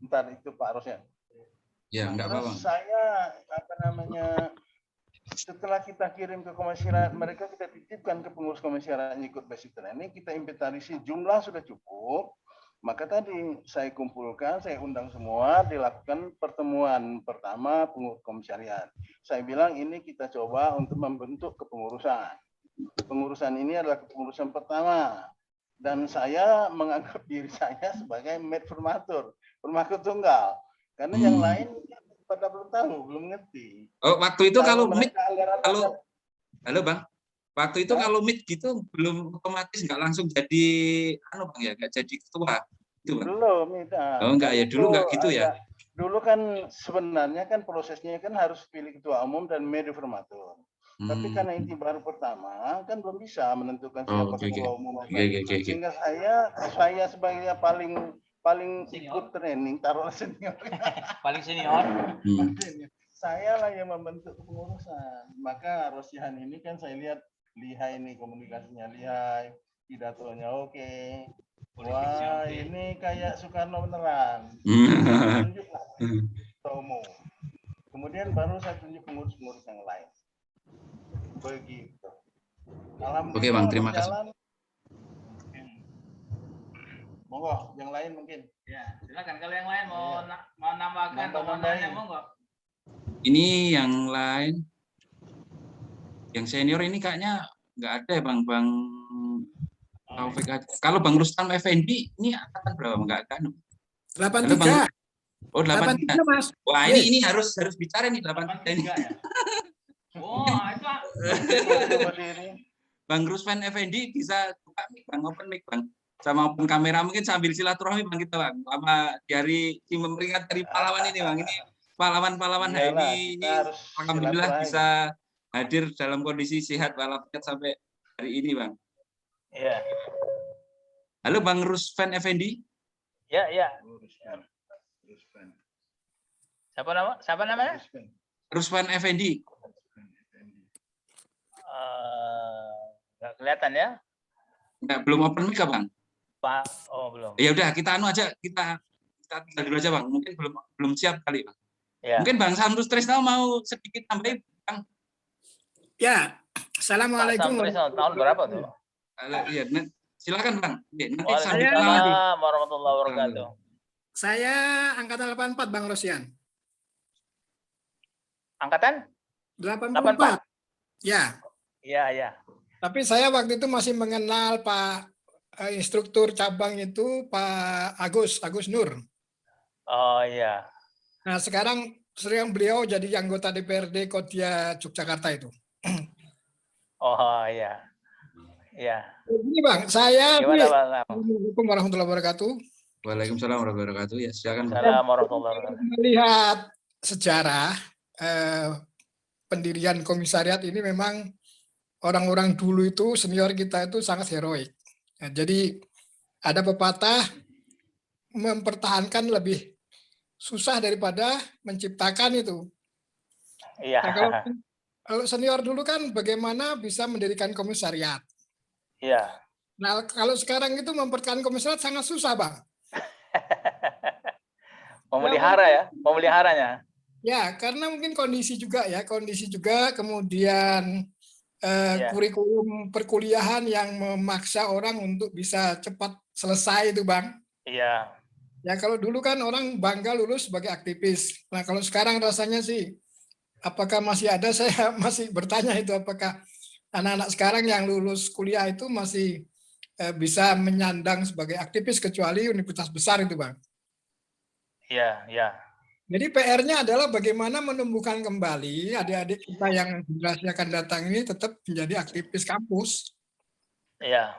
[SPEAKER 3] Ntar itu Pak Rosyan.
[SPEAKER 1] Ya, enggak apa-apa.
[SPEAKER 3] Saya setelah kita kirim ke komisariat, mereka kita titipkan ke pengurus komisariat yang ikut basic training, kita inventarisir jumlah sudah cukup. Maka tadi saya kumpulkan, saya undang semua, dilakukan pertemuan pertama pengurus komisariat. Saya bilang ini kita coba untuk membentuk kepengurusan. Pengurusan ini adalah kepengurusan pertama. Dan saya menganggap diri saya sebagai med formatur, formatur tunggal. Karena yang lain pada belum tahu, belum ngerti.
[SPEAKER 1] Oh, waktu itu kalau MIT,
[SPEAKER 3] kalau
[SPEAKER 1] halo Bang, waktu itu kalau MIT gitu belum otomatis nggak langsung jadi Bang ya, nggak jadi ketua itu Bang.
[SPEAKER 3] Belum,
[SPEAKER 1] Oh enggak ya, dulu enggak gitu ya.
[SPEAKER 3] Dulu kan sebenarnya kan prosesnya kan harus pilih ketua umum dan media formatur. Tapi karena ini baru pertama kan belum bisa menentukan siapa ketua umum. Sehingga saya sebagai paling ikut training, taruh senior.
[SPEAKER 2] Paling senior.
[SPEAKER 3] Saya lah yang membentuk kepengurusan. Maka Rosihan ini kan saya lihat lihai nih, komunikasinya lihai, pidatonya oke. Wah, ini kayak Soekarno beneran. Tunjuklah ketua umum. Kemudian baru saya tunjuk pengurus-pengurus yang lain. Begitu.
[SPEAKER 1] Oke Bang, terima kasih.
[SPEAKER 3] Monggo, yang lain mungkin.
[SPEAKER 2] Ya, silakan kalau yang lain mau nambahkan atau mau nanya, monggo.
[SPEAKER 1] Ini yang lain, yang senior ini kayaknya nggak ada ya Bang Taufik aja. Kalau Bang Rustam Effendi ini angkatan berapa? Enggak kan?
[SPEAKER 4] 83.
[SPEAKER 1] Oh, 83 Mas. Wah, ini harus bicara nih 83 ini. Ya?
[SPEAKER 2] Wah, itu
[SPEAKER 1] Bang Rustam Effendi bisa buka mic Bang, open mic Bang. Sama open kamera mungkin sambil silaturahmi Bang kita Bang. Lama di hari memperingati Hari Pahlawan ini Bang. Ini pahlawan-pahlawan hari ini alhamdulillah bisa hadir dalam kondisi sehat walafiat sampai hari ini Bang.
[SPEAKER 2] Ya.
[SPEAKER 1] Halo Bang Rustam Effendi.
[SPEAKER 2] Ya. Siapa namanya?
[SPEAKER 1] Rustam Effendi.
[SPEAKER 2] Nggak kelihatan ya?
[SPEAKER 1] Nggak, belum open mic Bang?
[SPEAKER 2] Pak, oh belum.
[SPEAKER 1] Ya udah kita aja kita dulu aja Bang. Mungkin belum siap kali Bang. Ya. Mungkin Bang Samsus Trisno mau sedikit tambahin Bang.
[SPEAKER 4] Ya. Assalamualaikum.
[SPEAKER 2] Tahun berapa tuh?
[SPEAKER 1] Iya, silakan Bang. Nanti
[SPEAKER 2] Waalaikumsalam warahmatullahi wabarakatuh.
[SPEAKER 4] Saya angkatan 84 Bang Rosian.
[SPEAKER 2] Angkatan?
[SPEAKER 4] 84. Ya.
[SPEAKER 2] Iya.
[SPEAKER 4] Tapi saya waktu itu masih mengenal Pak instruktur cabang itu Pak Agus Nur.
[SPEAKER 2] Oh iya.
[SPEAKER 4] Nah sekarang sering beliau jadi anggota DPRD Kodia Yogyakarta itu.
[SPEAKER 2] Oh iya. Iya.
[SPEAKER 4] Ini Bang, saya
[SPEAKER 2] Assalamualaikum
[SPEAKER 4] warahmatullahi wabarakatuh.
[SPEAKER 1] Waalaikumsalam warahmatullahi wabarakatuh. Ya, silakan.
[SPEAKER 4] Assalamualaikum warahmatullahi wabarakatuh. Melihat sejarah pendirian komisariat ini memang orang-orang dulu itu senior kita itu sangat heroik. Nah, jadi ada pepatah mempertahankan lebih susah daripada menciptakan itu.
[SPEAKER 2] Iya.
[SPEAKER 4] Nah, kalau senior dulu kan bagaimana bisa mendirikan komisariat.
[SPEAKER 2] Iya.
[SPEAKER 4] Nah, kalau sekarang itu mempertahankan komisariat sangat susah, Bang.
[SPEAKER 2] Memeliharanya.
[SPEAKER 4] Ya, karena mungkin kondisi juga, kemudian kurikulum perkuliahan yang memaksa orang untuk bisa cepat selesai itu, Bang.
[SPEAKER 2] Iya.
[SPEAKER 4] Ya, kalau dulu kan orang bangga lulus sebagai aktivis. Nah, kalau sekarang rasanya sih, apakah masih ada, saya masih bertanya itu, apakah anak-anak sekarang yang lulus kuliah itu masih bisa menyandang sebagai aktivis kecuali universitas besar itu, Bang.
[SPEAKER 2] Iya.
[SPEAKER 4] Jadi PR-nya adalah bagaimana menumbuhkan kembali adik-adik kita yang generasi akan datang ini tetap menjadi aktivis kampus.
[SPEAKER 2] Iya.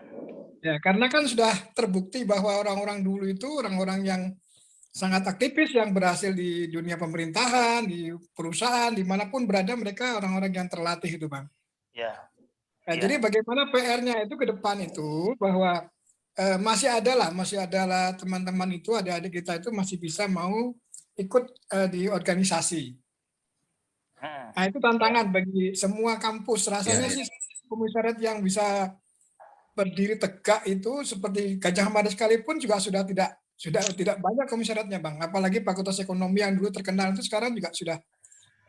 [SPEAKER 4] Ya, karena kan sudah terbukti bahwa orang-orang dulu itu orang-orang yang sangat aktivis yang berhasil di dunia pemerintahan, di perusahaan, dimanapun berada mereka orang-orang yang terlatih itu, Bang.
[SPEAKER 2] Iya.
[SPEAKER 4] Nah, jadi bagaimana PR-nya itu ke depan itu bahwa masih adalah teman-teman itu, adik-adik kita itu masih bisa mau ikut di organisasi. Nah, itu tantangan bagi semua kampus. Rasanya sih komisariat yang bisa berdiri tegak itu seperti Gajah Mada sekalipun juga sudah tidak banyak komisariatnya, Bang. Apalagi Fakultas Ekonomi yang dulu terkenal itu sekarang juga sudah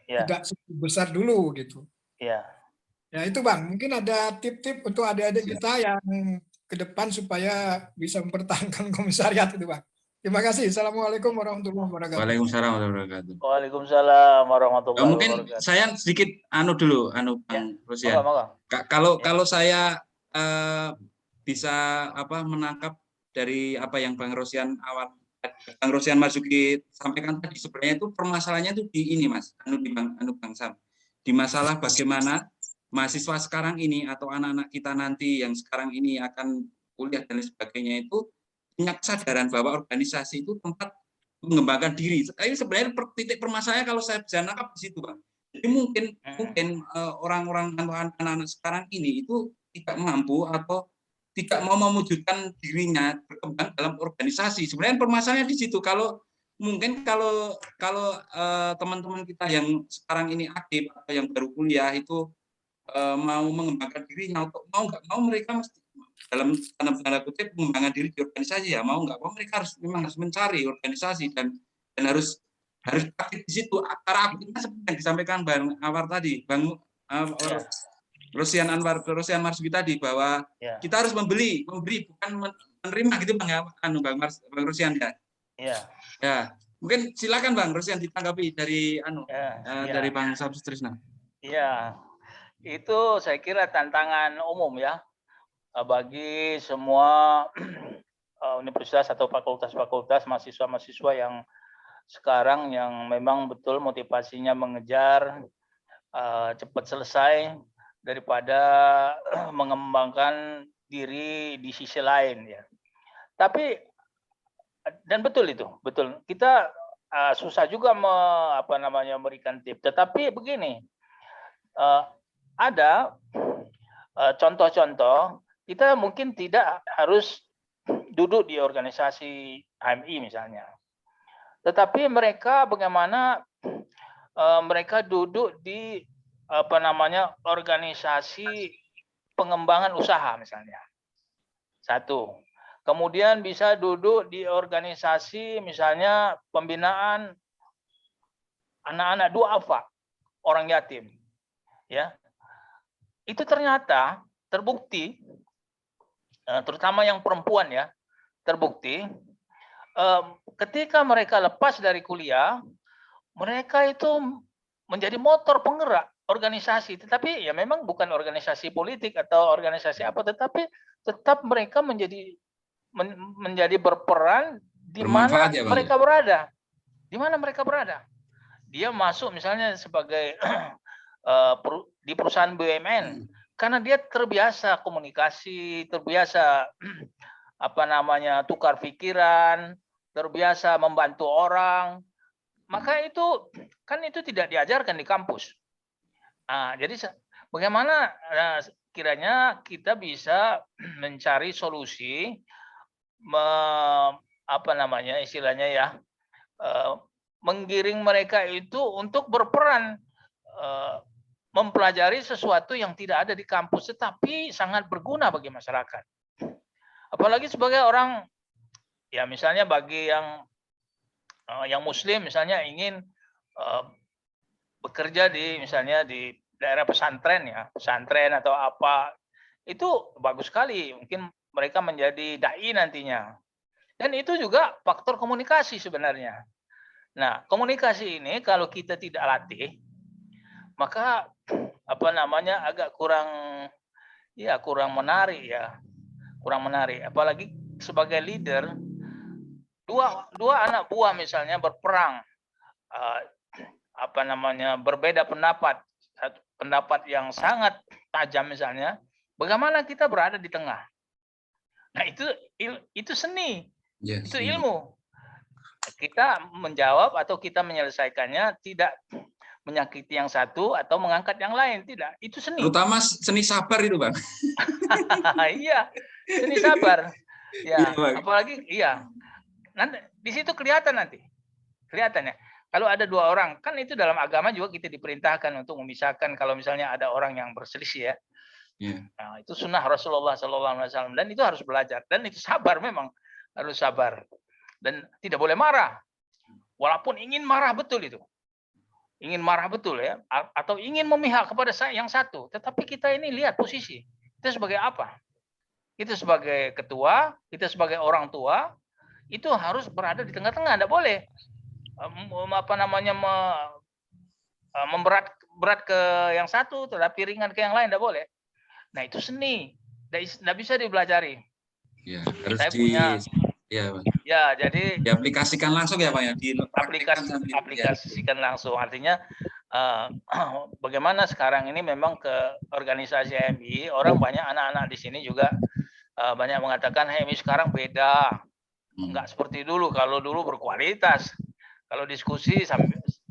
[SPEAKER 4] tidak sebesar dulu gitu.
[SPEAKER 2] Iya.
[SPEAKER 4] Ya itu, Bang. Mungkin ada tip-tip untuk adik-adik kita yang ke depan supaya bisa mempertahankan komisariat itu, Pak. Terima kasih. Assalamualaikum warahmatullahi wabarakatuh.
[SPEAKER 1] Waalaikumsalam warahmatullahi wabarakatuh.
[SPEAKER 2] Waalaikumsalam warahmatullahi
[SPEAKER 1] Mungkin
[SPEAKER 2] wabarakatuh.
[SPEAKER 1] saya sedikit dulu, Bang Rosian.
[SPEAKER 2] Monggo.
[SPEAKER 1] Kalau saya bisa menangkap dari apa yang Bang Rosian Marzuki sampaikan tadi, sebenarnya itu permasalahannya itu di ini, Mas, Bang Sam, di masalah bagaimana mahasiswa sekarang ini atau anak-anak kita nanti yang sekarang ini akan kuliah dan lain sebagainya itu punya kesadaran bahwa organisasi itu tempat mengembangkan diri. Ini sebenarnya titik permasalahannya kalau saya bisa nangkap di situ, Bang. Jadi mungkin orang-orang atau anak-anak sekarang ini itu tidak mampu atau tidak mau mewujudkan dirinya berkembang dalam organisasi. Sebenarnya permasalahannya di situ. Kalau teman-teman kita yang sekarang ini aktif atau yang baru kuliah itu mau mengembangkan dirinya, atau nggak mau mereka mesti dalam tanda kutip mengembangkan diri di organisasi, ya mau nggak mau mereka memang harus mencari organisasi dan harus aktif di situ. Cara aktifnya seperti yang disampaikan Bang Anwar tadi, Bang Rosian Marzuki tadi, bahwa kita harus memberi bukan menerima gitu, Bang Rosian ya. Ya, mungkin silakan Bang Rosian ditanggapi dari dari Bang Sabsutrisna.
[SPEAKER 2] Iya, itu saya kira tantangan umum ya bagi semua universitas atau fakultas-fakultas, mahasiswa-mahasiswa yang sekarang yang memang betul motivasinya mengejar cepat selesai daripada mengembangkan diri di sisi lain ya. Tapi dan betul itu, betul. Kita susah juga memberikan tips. Tetapi begini, ada contoh-contoh, kita mungkin tidak harus duduk di organisasi HMI misalnya. Tetapi mereka bagaimana mereka duduk di organisasi pengembangan usaha misalnya. Satu. Kemudian bisa duduk di organisasi misalnya pembinaan anak-anak duafa, orang yatim. Ya. Itu ternyata terbukti, terutama yang perempuan ya, terbukti ketika mereka lepas dari kuliah, mereka itu menjadi motor penggerak organisasi. Tetapi ya memang bukan organisasi politik atau organisasi apa, tetapi tetap mereka menjadi berperan di mana mereka berada. Di mana mereka berada. Dia masuk misalnya sebagai di perusahaan BUMN karena dia terbiasa komunikasi, terbiasa tukar pikiran, terbiasa membantu orang. Maka itu tidak diajarkan di kampus. Jadi bagaimana kiranya kita bisa mencari solusi istilahnya ya, menggiring mereka itu untuk berperan mempelajari sesuatu yang tidak ada di kampus tetapi sangat berguna bagi masyarakat. Apalagi sebagai orang ya, misalnya bagi yang muslim misalnya ingin bekerja misalnya di daerah pesantren ya, pesantren atau apa, itu bagus sekali, mungkin mereka menjadi dai nantinya. Dan itu juga faktor komunikasi sebenarnya. Nah, komunikasi ini kalau kita tidak latih, maka agak kurang menarik ya, kurang menarik. Apalagi sebagai leader, dua anak buah misalnya berperang, berbeda pendapat, satu pendapat yang sangat tajam misalnya, bagaimana kita berada di tengah. Nah itu seni, itu ilmu. Kita menjawab atau kita menyelesaikannya tidak menyakiti yang satu atau mengangkat yang lain, tidak. Itu seni.
[SPEAKER 1] Terutama seni sabar itu, Bang.
[SPEAKER 2] Iya, seni sabar. Ya, apalagi iya. Nanti di situ kelihatan kelihatannya. Kalau ada dua orang, kan itu dalam agama juga kita diperintahkan untuk memisahkan kalau misalnya ada orang yang berselisih ya. Nah, itu sunnah Rasulullah SAW dan itu harus belajar dan itu sabar, memang harus sabar dan tidak boleh marah. Walaupun ingin marah betul itu. Ingin marah betul ya, atau ingin memihak kepada yang satu, tetapi kita ini lihat posisi kita sebagai apa. Kita sebagai ketua, kita sebagai orang tua, itu harus berada di tengah-tengah, tidak boleh berat ke yang satu, tetapi ringan ke yang lain, tidak boleh. Nah itu seni, tidak bisa dipelajari.
[SPEAKER 1] Ya, harus
[SPEAKER 2] Saya punya,
[SPEAKER 1] ya, Pak.
[SPEAKER 2] ya jadi
[SPEAKER 1] Diaplikasikan langsung ya Pak ya,
[SPEAKER 2] aplikasikan langsung. Artinya bagaimana sekarang ini memang ke organisasi HMI, orang banyak anak-anak di sini juga banyak mengatakan HMI sekarang beda, enggak seperti dulu. Kalau dulu berkualitas, kalau diskusi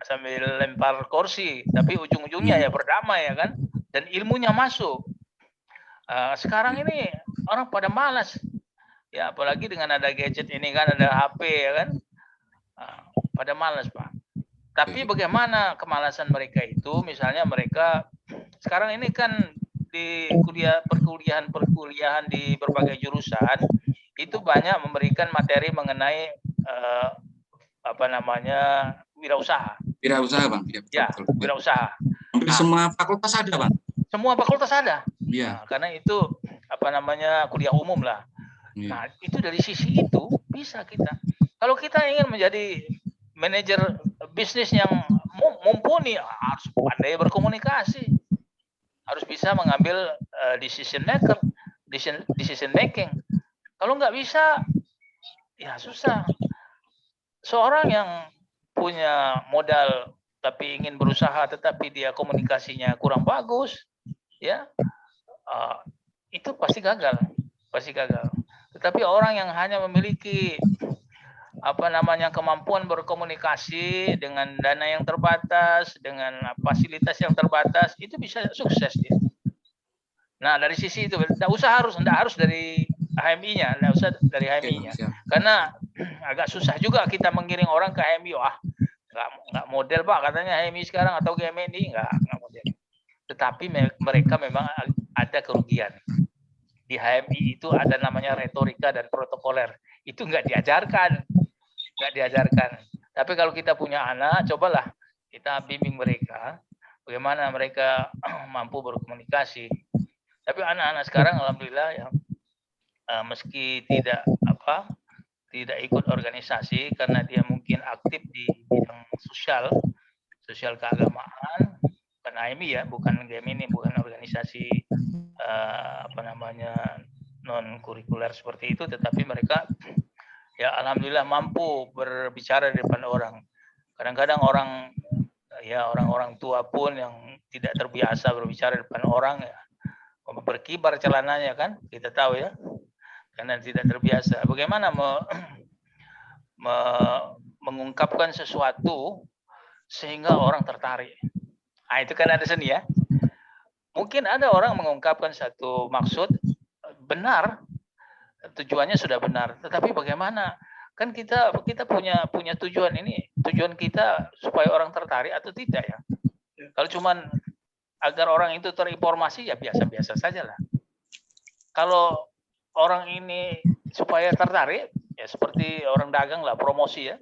[SPEAKER 2] sambil lempar kursi, tapi ujung-ujungnya ya berdamai ya kan, dan ilmunya masuk. Sekarang ini orang pada malas, ya apalagi dengan ada gadget ini kan, ada HP ya kan, pada malas Pak. Tapi bagaimana kemalasan mereka itu? Misalnya mereka sekarang ini kan di perkuliahan di berbagai jurusan itu banyak memberikan materi mengenai wirausaha.
[SPEAKER 1] Wirausaha Bang.
[SPEAKER 2] Ya, wirausaha.
[SPEAKER 1] Hampir semua fakultas ada Bang.
[SPEAKER 2] Semua fakultas ada.
[SPEAKER 1] Iya.
[SPEAKER 2] Nah, karena itu kuliah umum lah.
[SPEAKER 1] Ya.
[SPEAKER 2] Nah, itu dari sisi itu bisa kita. Kalau kita ingin menjadi manajer bisnis yang mumpuni, harus pandai berkomunikasi, harus bisa mengambil decision making. Kalau nggak bisa, ya susah. Seorang yang punya modal tapi ingin berusaha tetapi dia komunikasinya kurang bagus, ya itu pasti gagal. Tetapi orang yang hanya memiliki kemampuan berkomunikasi dengan dana yang terbatas, dengan fasilitas yang terbatas, itu bisa sukses dia. Nah dari sisi itu tidak harus dari HMI-nya, tidak usah dari HMI-nya, karena agak susah juga kita mengiring orang ke HMI. Wah, nggak model Pak katanya HMI sekarang atau GMI nggak model. Tetapi mereka memang ada kerugian. Di HMI itu ada namanya retorika dan protokoler. Itu nggak diajarkan. Tapi kalau kita punya anak, cobalah kita bimbing mereka bagaimana mereka mampu berkomunikasi. Tapi anak-anak sekarang alhamdulillah ya, meski tidak ikut organisasi karena dia mungkin aktif di bidang sosial keagamaan, bukan HMI ya, bukan GMI, bukan organisasi non kurikuler seperti itu, tetapi mereka ya alhamdulillah mampu berbicara di depan orang. Kadang-kadang orang tua pun yang tidak terbiasa berbicara di depan orang ya berkibar celananya kan, kita tahu ya, karena tidak terbiasa. Bagaimana mengungkapkan sesuatu sehingga orang tertarik. Nah, itu kan ada seni ya. Mungkin ada orang mengungkapkan satu maksud benar, tujuannya sudah benar, tetapi bagaimana? Kan kita punya tujuan ini, tujuan kita supaya orang tertarik atau tidak ya. Kalau cuman agar orang itu terinformasi ya biasa-biasa saja lah. Kalau orang ini supaya tertarik ya seperti orang dagang lah, promosi ya.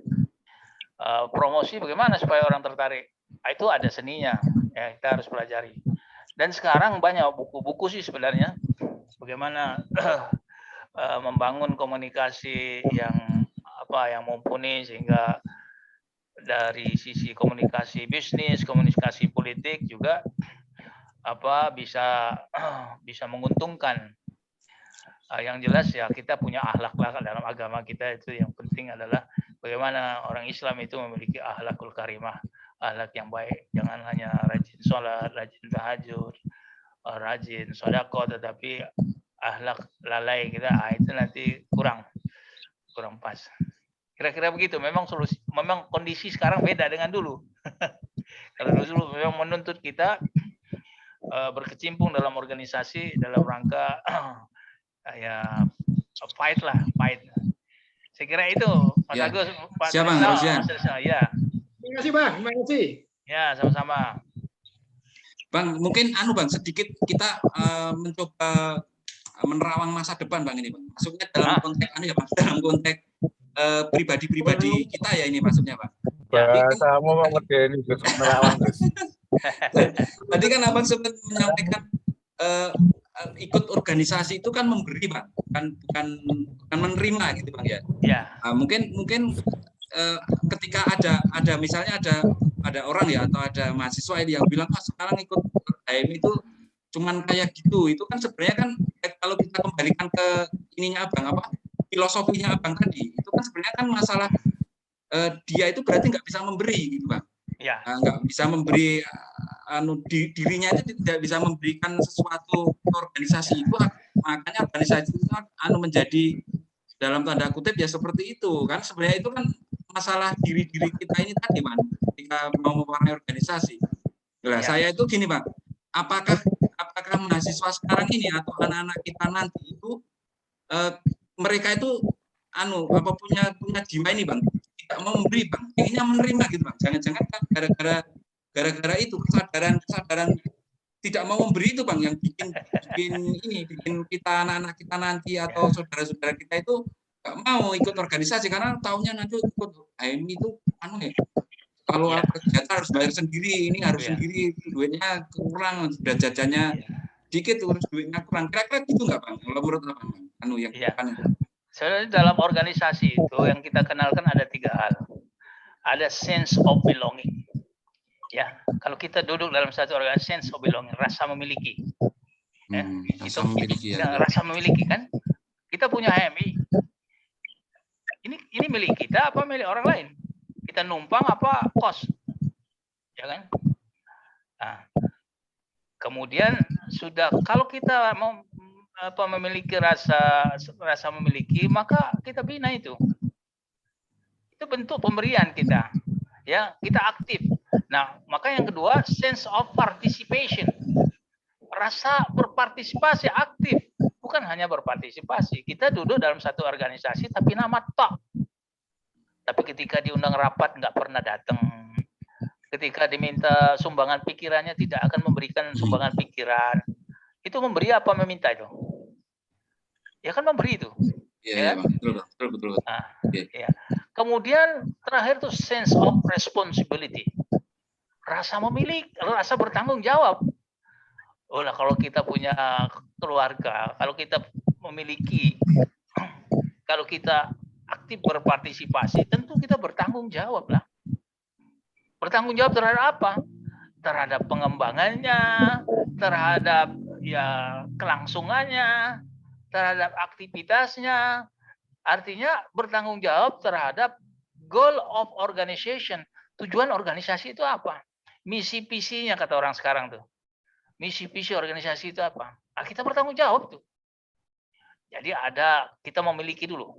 [SPEAKER 2] Promosi bagaimana supaya orang tertarik? Itu ada seninya ya, kita harus pelajari. Dan sekarang banyak buku-buku sih sebenarnya bagaimana membangun komunikasi yang mumpuni, sehingga dari sisi komunikasi bisnis, komunikasi politik juga bisa menguntungkan. Yang jelas ya kita punya akhlak dalam agama kita, itu yang penting adalah bagaimana orang Islam itu memiliki akhlakul karimah, akhlak yang baik. Jangan hanya rajin sholat, rajin tahajud, rajin sedekah, tetapi akhlak lalai kita, itu nanti kurang pas. Kira-kira begitu. Memang kondisi sekarang beda dengan dulu. Kalau dulu memang menuntut kita berkecimpung dalam organisasi dalam rangka ya fight. Saya kira itu Mas Agus, Pak.
[SPEAKER 1] Siapa Bang Rosian?
[SPEAKER 2] Ya.
[SPEAKER 4] Terima kasih Bang, terima kasih.
[SPEAKER 2] Ya, sama-sama.
[SPEAKER 1] Bang, mungkin Bang, sedikit kita mencoba menerawang masa depan Bang ini Bang. Maksudnya dalam konteks dalam konteks pribadi kita ya ini maksudnya Pak.
[SPEAKER 5] Bahasa mau ngerti Gus menerawang Gus.
[SPEAKER 1] Tadi kan Abang sempat menyampaikan ikut organisasi itu kan memberi, Bang, bukan menerima gitu, Bang, ya.
[SPEAKER 2] Ya.
[SPEAKER 1] Mungkin ketika ada misalnya ada orang ya atau ada mahasiswa yang bilang sekarang ikut HM itu cuman kayak gitu, itu kan sebenarnya kan kalau kita kembalikan ke ininya Abang filosofinya Abang tadi, itu kan sebenarnya kan masalah dia itu berarti nggak bisa memberi gitu, Bang.
[SPEAKER 2] Ya.
[SPEAKER 1] Nggak bisa memberi dirinya itu tidak bisa memberikan sesuatu ke organisasi itu, makanya organisasi itu menjadi dalam tanda kutip ya seperti itu kan. Sebenarnya itu kan masalah diri kita ini tadi, Bang, ketika mau mewarnai organisasi. Nah, saya itu gini, Bang, apakah mahasiswa sekarang ini atau anak-anak kita nanti itu mereka itu punya jiwa ini, Bang, tidak mau memberi, Bang, inginnya menerima gitu, Bang. Jangan-jangan gara-gara itu kesadaran tidak mau memberi itu, Bang, yang bikin kita anak-anak kita nanti atau saudara-saudara kita itu nggak mau ikut organisasi karena taunya nanti ikut HMI itu kalau kegiatan harus bayar sendiri, ini harus sendiri, duitnya kurang, sudah jajannya dikit, terus duitnya kurang. Kira-kira gitu nggak, Bang? Kalau menurut Abang, yang
[SPEAKER 2] sebenarnya dalam organisasi itu yang kita kenalkan ada 3 hal. Ada sense of belonging. Ya, kalau kita duduk dalam satu organisasi, sense of belonging, rasa memiliki. Ya,
[SPEAKER 1] rasa memiliki ya.
[SPEAKER 2] Rasa memiliki kan. Kita punya HMI. Ini milik kita apa milik orang lain? Kita numpang apa kos? Ya kan? Nah, kemudian sudah kalau kita mau memiliki rasa memiliki, maka kita bina itu. Itu bentuk pemberian kita. Ya, kita aktif. Nah, maka yang kedua, sense of participation. Rasa berpartisipasi aktif. Bukan hanya berpartisipasi. Kita duduk dalam satu organisasi tapi nama tok. Tapi ketika diundang rapat nggak pernah datang. Ketika diminta sumbangan pikirannya tidak akan memberikan sumbangan pikiran. Itu memberi apa meminta itu? Ya kan memberi itu.
[SPEAKER 1] Iya, betul.
[SPEAKER 2] Nah, ya. Kemudian terakhir tuh sense of responsibility. Rasa memiliki, rasa bertanggung jawab. Oh lah, kalau kita punya keluarga, kalau kita memiliki, kalau kita aktif berpartisipasi, tentu kita bertanggung jawab lah. Bertanggung jawab terhadap apa? Terhadap pengembangannya, terhadap kelangsungannya, terhadap aktivitasnya. Artinya bertanggung jawab terhadap goal of organization. Tujuan organisasi itu apa? Misi visinya kata orang sekarang tuh. Misi visi organisasi itu apa? Nah, kita bertanggung jawab tuh. Jadi kita memiliki dulu.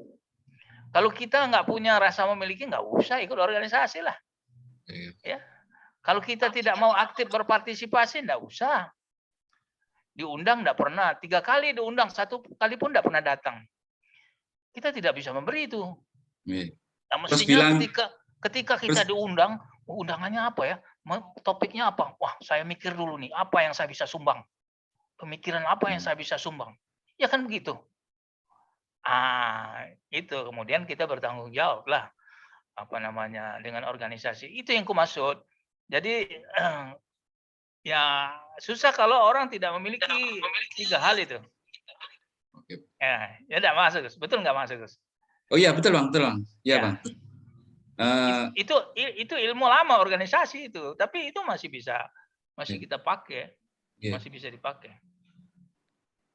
[SPEAKER 2] Kalau kita nggak punya rasa memiliki, nggak usah ikut organisasi lah. Ya. Kalau kita tidak mau aktif berpartisipasi, nggak usah. Diundang nggak pernah. 3 kali diundang, 1 kali pun nggak pernah datang. Kita tidak bisa memberi itu. Nah, mestinya ketika kita diundang, undangannya apa ya? Topiknya apa? Wah, saya mikir dulu nih, apa yang saya bisa sumbang? Pemikiran apa yang saya bisa sumbang? Ya kan begitu. Itu kemudian kita bertanggung jawab lah dengan organisasi. Itu yang kumaksud. Jadi ya susah kalau orang tidak memiliki 3 hal itu. Ya enggak masuk, Gus. Betul nggak masuk, Gus?
[SPEAKER 1] Oh iya, betul, Bang. Iya, Bang.
[SPEAKER 2] Itu ilmu lama organisasi itu, tapi itu masih kita pakai, masih bisa dipakai.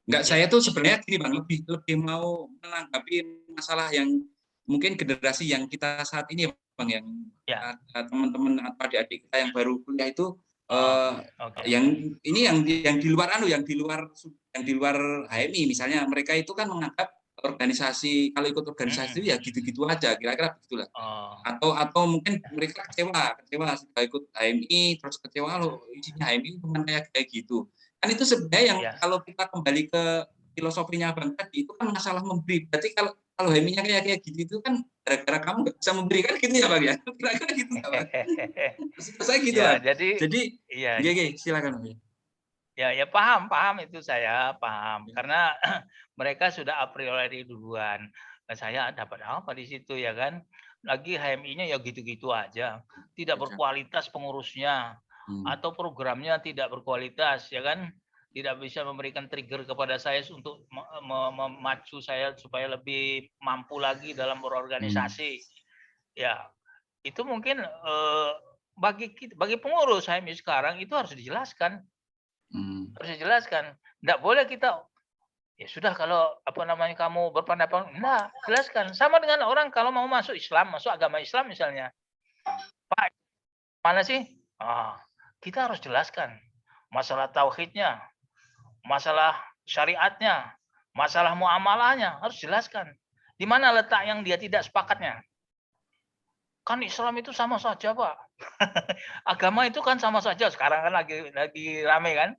[SPEAKER 1] Enggak, saya tuh sebenarnya gini, Bang, lebih mau menanggapi masalah yang mungkin generasi yang kita saat ini, Bang, yang teman-teman atau adik-adik kita yang baru kuliah itu yang ini yang di luar yang di luar HMI misalnya, mereka itu kan menganggap organisasi, kalau ikut organisasi ya gitu-gitu aja, kira-kira begitulah. Atau mungkin mereka kecewa sudah ikut HMI terus kecewa loh isinya HMI cuma kayak gitu. Kan itu sebenarnya yang kalau kita kembali ke filosofinya Bang tadi, itu kan masalah memberi. Berarti kalau HMI-nya kayak gitu itu kan gara-gara kamu nggak bisa memberi, kan gitu ya Bang ya? Kira-kira gitu nggak Bang? Saya gitu Bang. Jadi silakan Bang.
[SPEAKER 2] Ya paham itu, saya paham karena mereka sudah a priori duluan. Saya dapat apa di situ ya kan? Lagi HMI-nya ya gitu-gitu aja, tidak berkualitas pengurusnya atau programnya tidak berkualitas ya kan? tidak bisa memberikan trigger kepada saya untuk memacu saya supaya lebih mampu lagi dalam berorganisasi. Ya, itu mungkin bagi pengurus HMI sekarang itu harus dijelaskan. Harus dijelaskan. Tidak boleh kita, ya sudah kalau kamu berpendapat, enggak, jelaskan. Sama dengan orang kalau mau masuk Islam, masuk agama Islam misalnya. Pak, mana sih? Kita harus jelaskan masalah tauhidnya, masalah syariatnya, masalah muamalahnya, harus jelaskan. Di mana letak yang dia tidak sepakatnya? Kan Islam itu sama saja, Pak. Agama itu kan sama saja. Sekarang kan lagi rame kan?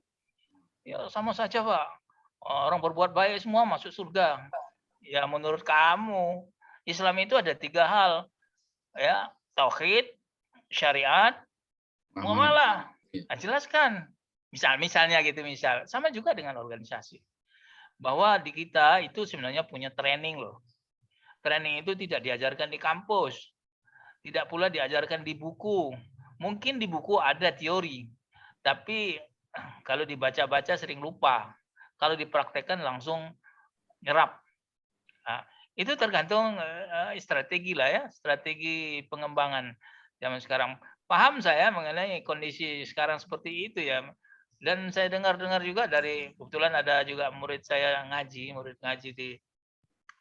[SPEAKER 2] Ya sama saja, Pak. Orang berbuat baik semua masuk surga. Ya menurut kamu, Islam itu ada 3 hal. Ya, tauhid, syariat, muamalah. Nah, jelaskan. Misalnya gitu, sama juga dengan organisasi. Bahwa di kita itu sebenarnya punya training loh. Training itu tidak diajarkan di kampus. Tidak pula diajarkan di buku. Mungkin di buku ada teori. Tapi kalau dibaca-baca sering lupa. Kalau dipraktekkan langsung nyerap. Nah, itu tergantung strategi lah ya. Strategi pengembangan zaman sekarang. Paham saya mengenai kondisi sekarang seperti itu ya. Dan saya dengar juga kebetulan ada juga murid ngaji di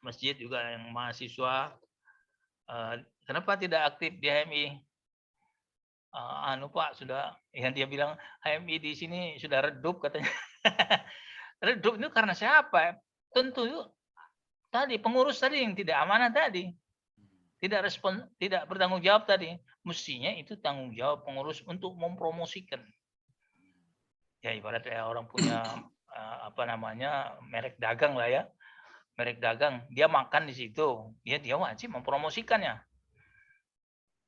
[SPEAKER 2] masjid juga yang mahasiswa. Kenapa tidak aktif di HMI? Pak, sudah yang dia bilang HMI di sini sudah redup katanya. Redup itu karena siapa? Tentu tadi pengurus tadi yang tidak amanah tadi. Tidak bertanggung jawab tadi. Mestinya itu tanggung jawab pengurus untuk mempromosikan. Ya ibarat orang punya merek dagang lah ya. Merek dagang, dia makan di situ, dia wajib mempromosikannya.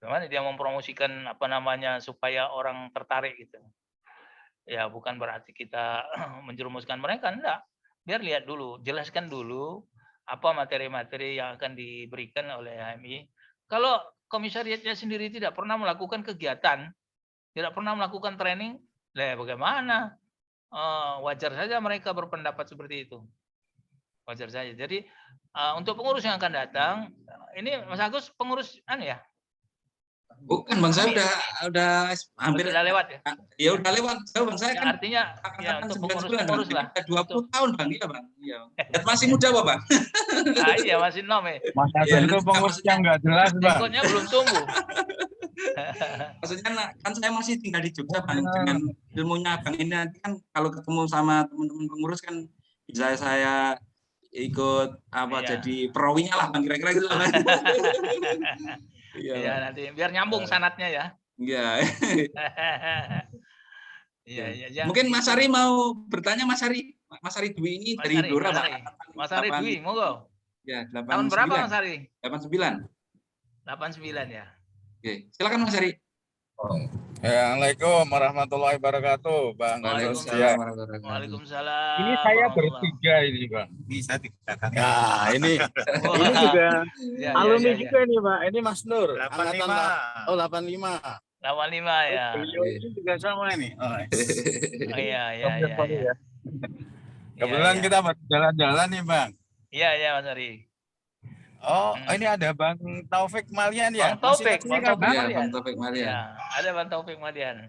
[SPEAKER 2] Bagaimana dia mempromosikan supaya orang tertarik gitu. Ya bukan berarti kita menjerumuskan mereka, enggak. Biar lihat dulu, jelaskan dulu apa materi-materi yang akan diberikan oleh HMI. Kalau komisariatnya sendiri tidak pernah melakukan kegiatan, tidak pernah melakukan training, bagaimana? Wajar saja mereka berpendapat seperti itu. Wajar saja. Jadi untuk pengurus yang akan datang, ini Mas Agus pengurus ya?
[SPEAKER 1] Bukan Bang, saya udah hampir
[SPEAKER 2] sudah lewat ya.
[SPEAKER 1] Ya udah lewat. Bang, saya kan
[SPEAKER 2] artinya ya untuk pengurus lah.
[SPEAKER 1] 20 tahun Bang, iya Bang. Iya. Masih muda Pak, Bang.
[SPEAKER 2] Iya, masih 6 ya.
[SPEAKER 5] Mas Agus itu pengurus yang nggak jelas, Bang.
[SPEAKER 2] Ikutnya belum tumbuh.
[SPEAKER 1] Maksudnya kan saya masih tinggal di Jogja Bang, dengan ilmunya Bang ini nanti kan kalau ketemu sama teman-teman pengurus kan bisa saya ikut jadi perawinya lah Bang, kira-kira gitu Bang.
[SPEAKER 2] Iya, nanti biar nyambung sanatnya ya.
[SPEAKER 1] Iya.
[SPEAKER 2] Iya.
[SPEAKER 1] Mungkin Mas Ari mau bertanya, Mas Ari Dwi ini dari Blora Pak.
[SPEAKER 2] Mas Ari Dwi, monggo.
[SPEAKER 1] Ya, 89.
[SPEAKER 2] Tahun berapa Mas Ari?
[SPEAKER 1] 89.
[SPEAKER 2] 89 ya.
[SPEAKER 1] Oke, silakan Mas Ari.
[SPEAKER 5] Assalamualaikum warahmatullahi wabarakatuh, Bang.
[SPEAKER 2] Waalaikumsalam.
[SPEAKER 5] Ini saya bertiga ini, Bang. Bisa dikatakan. Ya, ini juga alumni juga nih, Pak. Ini Mas Nur. 85. Oh, 85.
[SPEAKER 2] 85 ya.
[SPEAKER 5] Beliau ini juga sama nih.
[SPEAKER 2] Iya.
[SPEAKER 5] Kebetulan kita berjalan-jalan nih, Bang.
[SPEAKER 2] Iya, Mas Ari.
[SPEAKER 5] Oh, ini ada Bang Taufik Malian ya?
[SPEAKER 2] Bang Taufik
[SPEAKER 1] Malian.
[SPEAKER 2] Ya, ada Bang Taufik Malian.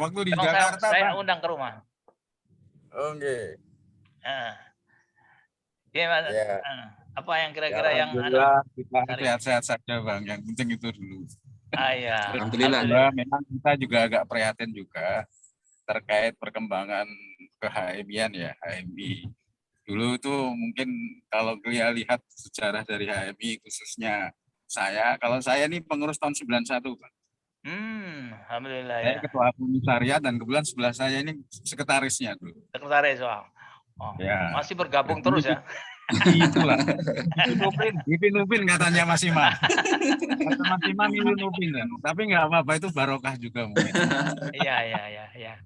[SPEAKER 5] Waktu di Jakarta,
[SPEAKER 2] saya
[SPEAKER 5] Bang.
[SPEAKER 2] undang ke rumah.
[SPEAKER 5] Oke.
[SPEAKER 2] Gimana?
[SPEAKER 5] Ya.
[SPEAKER 2] Apa yang kira-kira yang
[SPEAKER 5] ada? Kita sehat-sehat saja, Bang. Yang penting itu dulu.
[SPEAKER 2] Ya.
[SPEAKER 1] Alhamdulillah.
[SPEAKER 5] Memang kita juga agak prihatin juga terkait perkembangan ke-HMI-an ya, HMI. Dulu itu mungkin kalau kalian lihat sejarah dari HMI khususnya kalau saya ini pengurus tahun 91, Pak.
[SPEAKER 2] Alhamdulillah
[SPEAKER 5] saya
[SPEAKER 2] ya.
[SPEAKER 5] ketua komisariat dan kebetulan sebelah saya ini sekretarisnya dulu.
[SPEAKER 2] Sekretaris, Bang.
[SPEAKER 5] Ya.
[SPEAKER 2] Masih bergabung terus ya.
[SPEAKER 5] Itulah. Ipin Upin katanya Mas Imam. Kata Mas Imam Ipin Upin kan. Tapi nggak apa-apa, itu barokah juga mungkin.
[SPEAKER 2] Iya.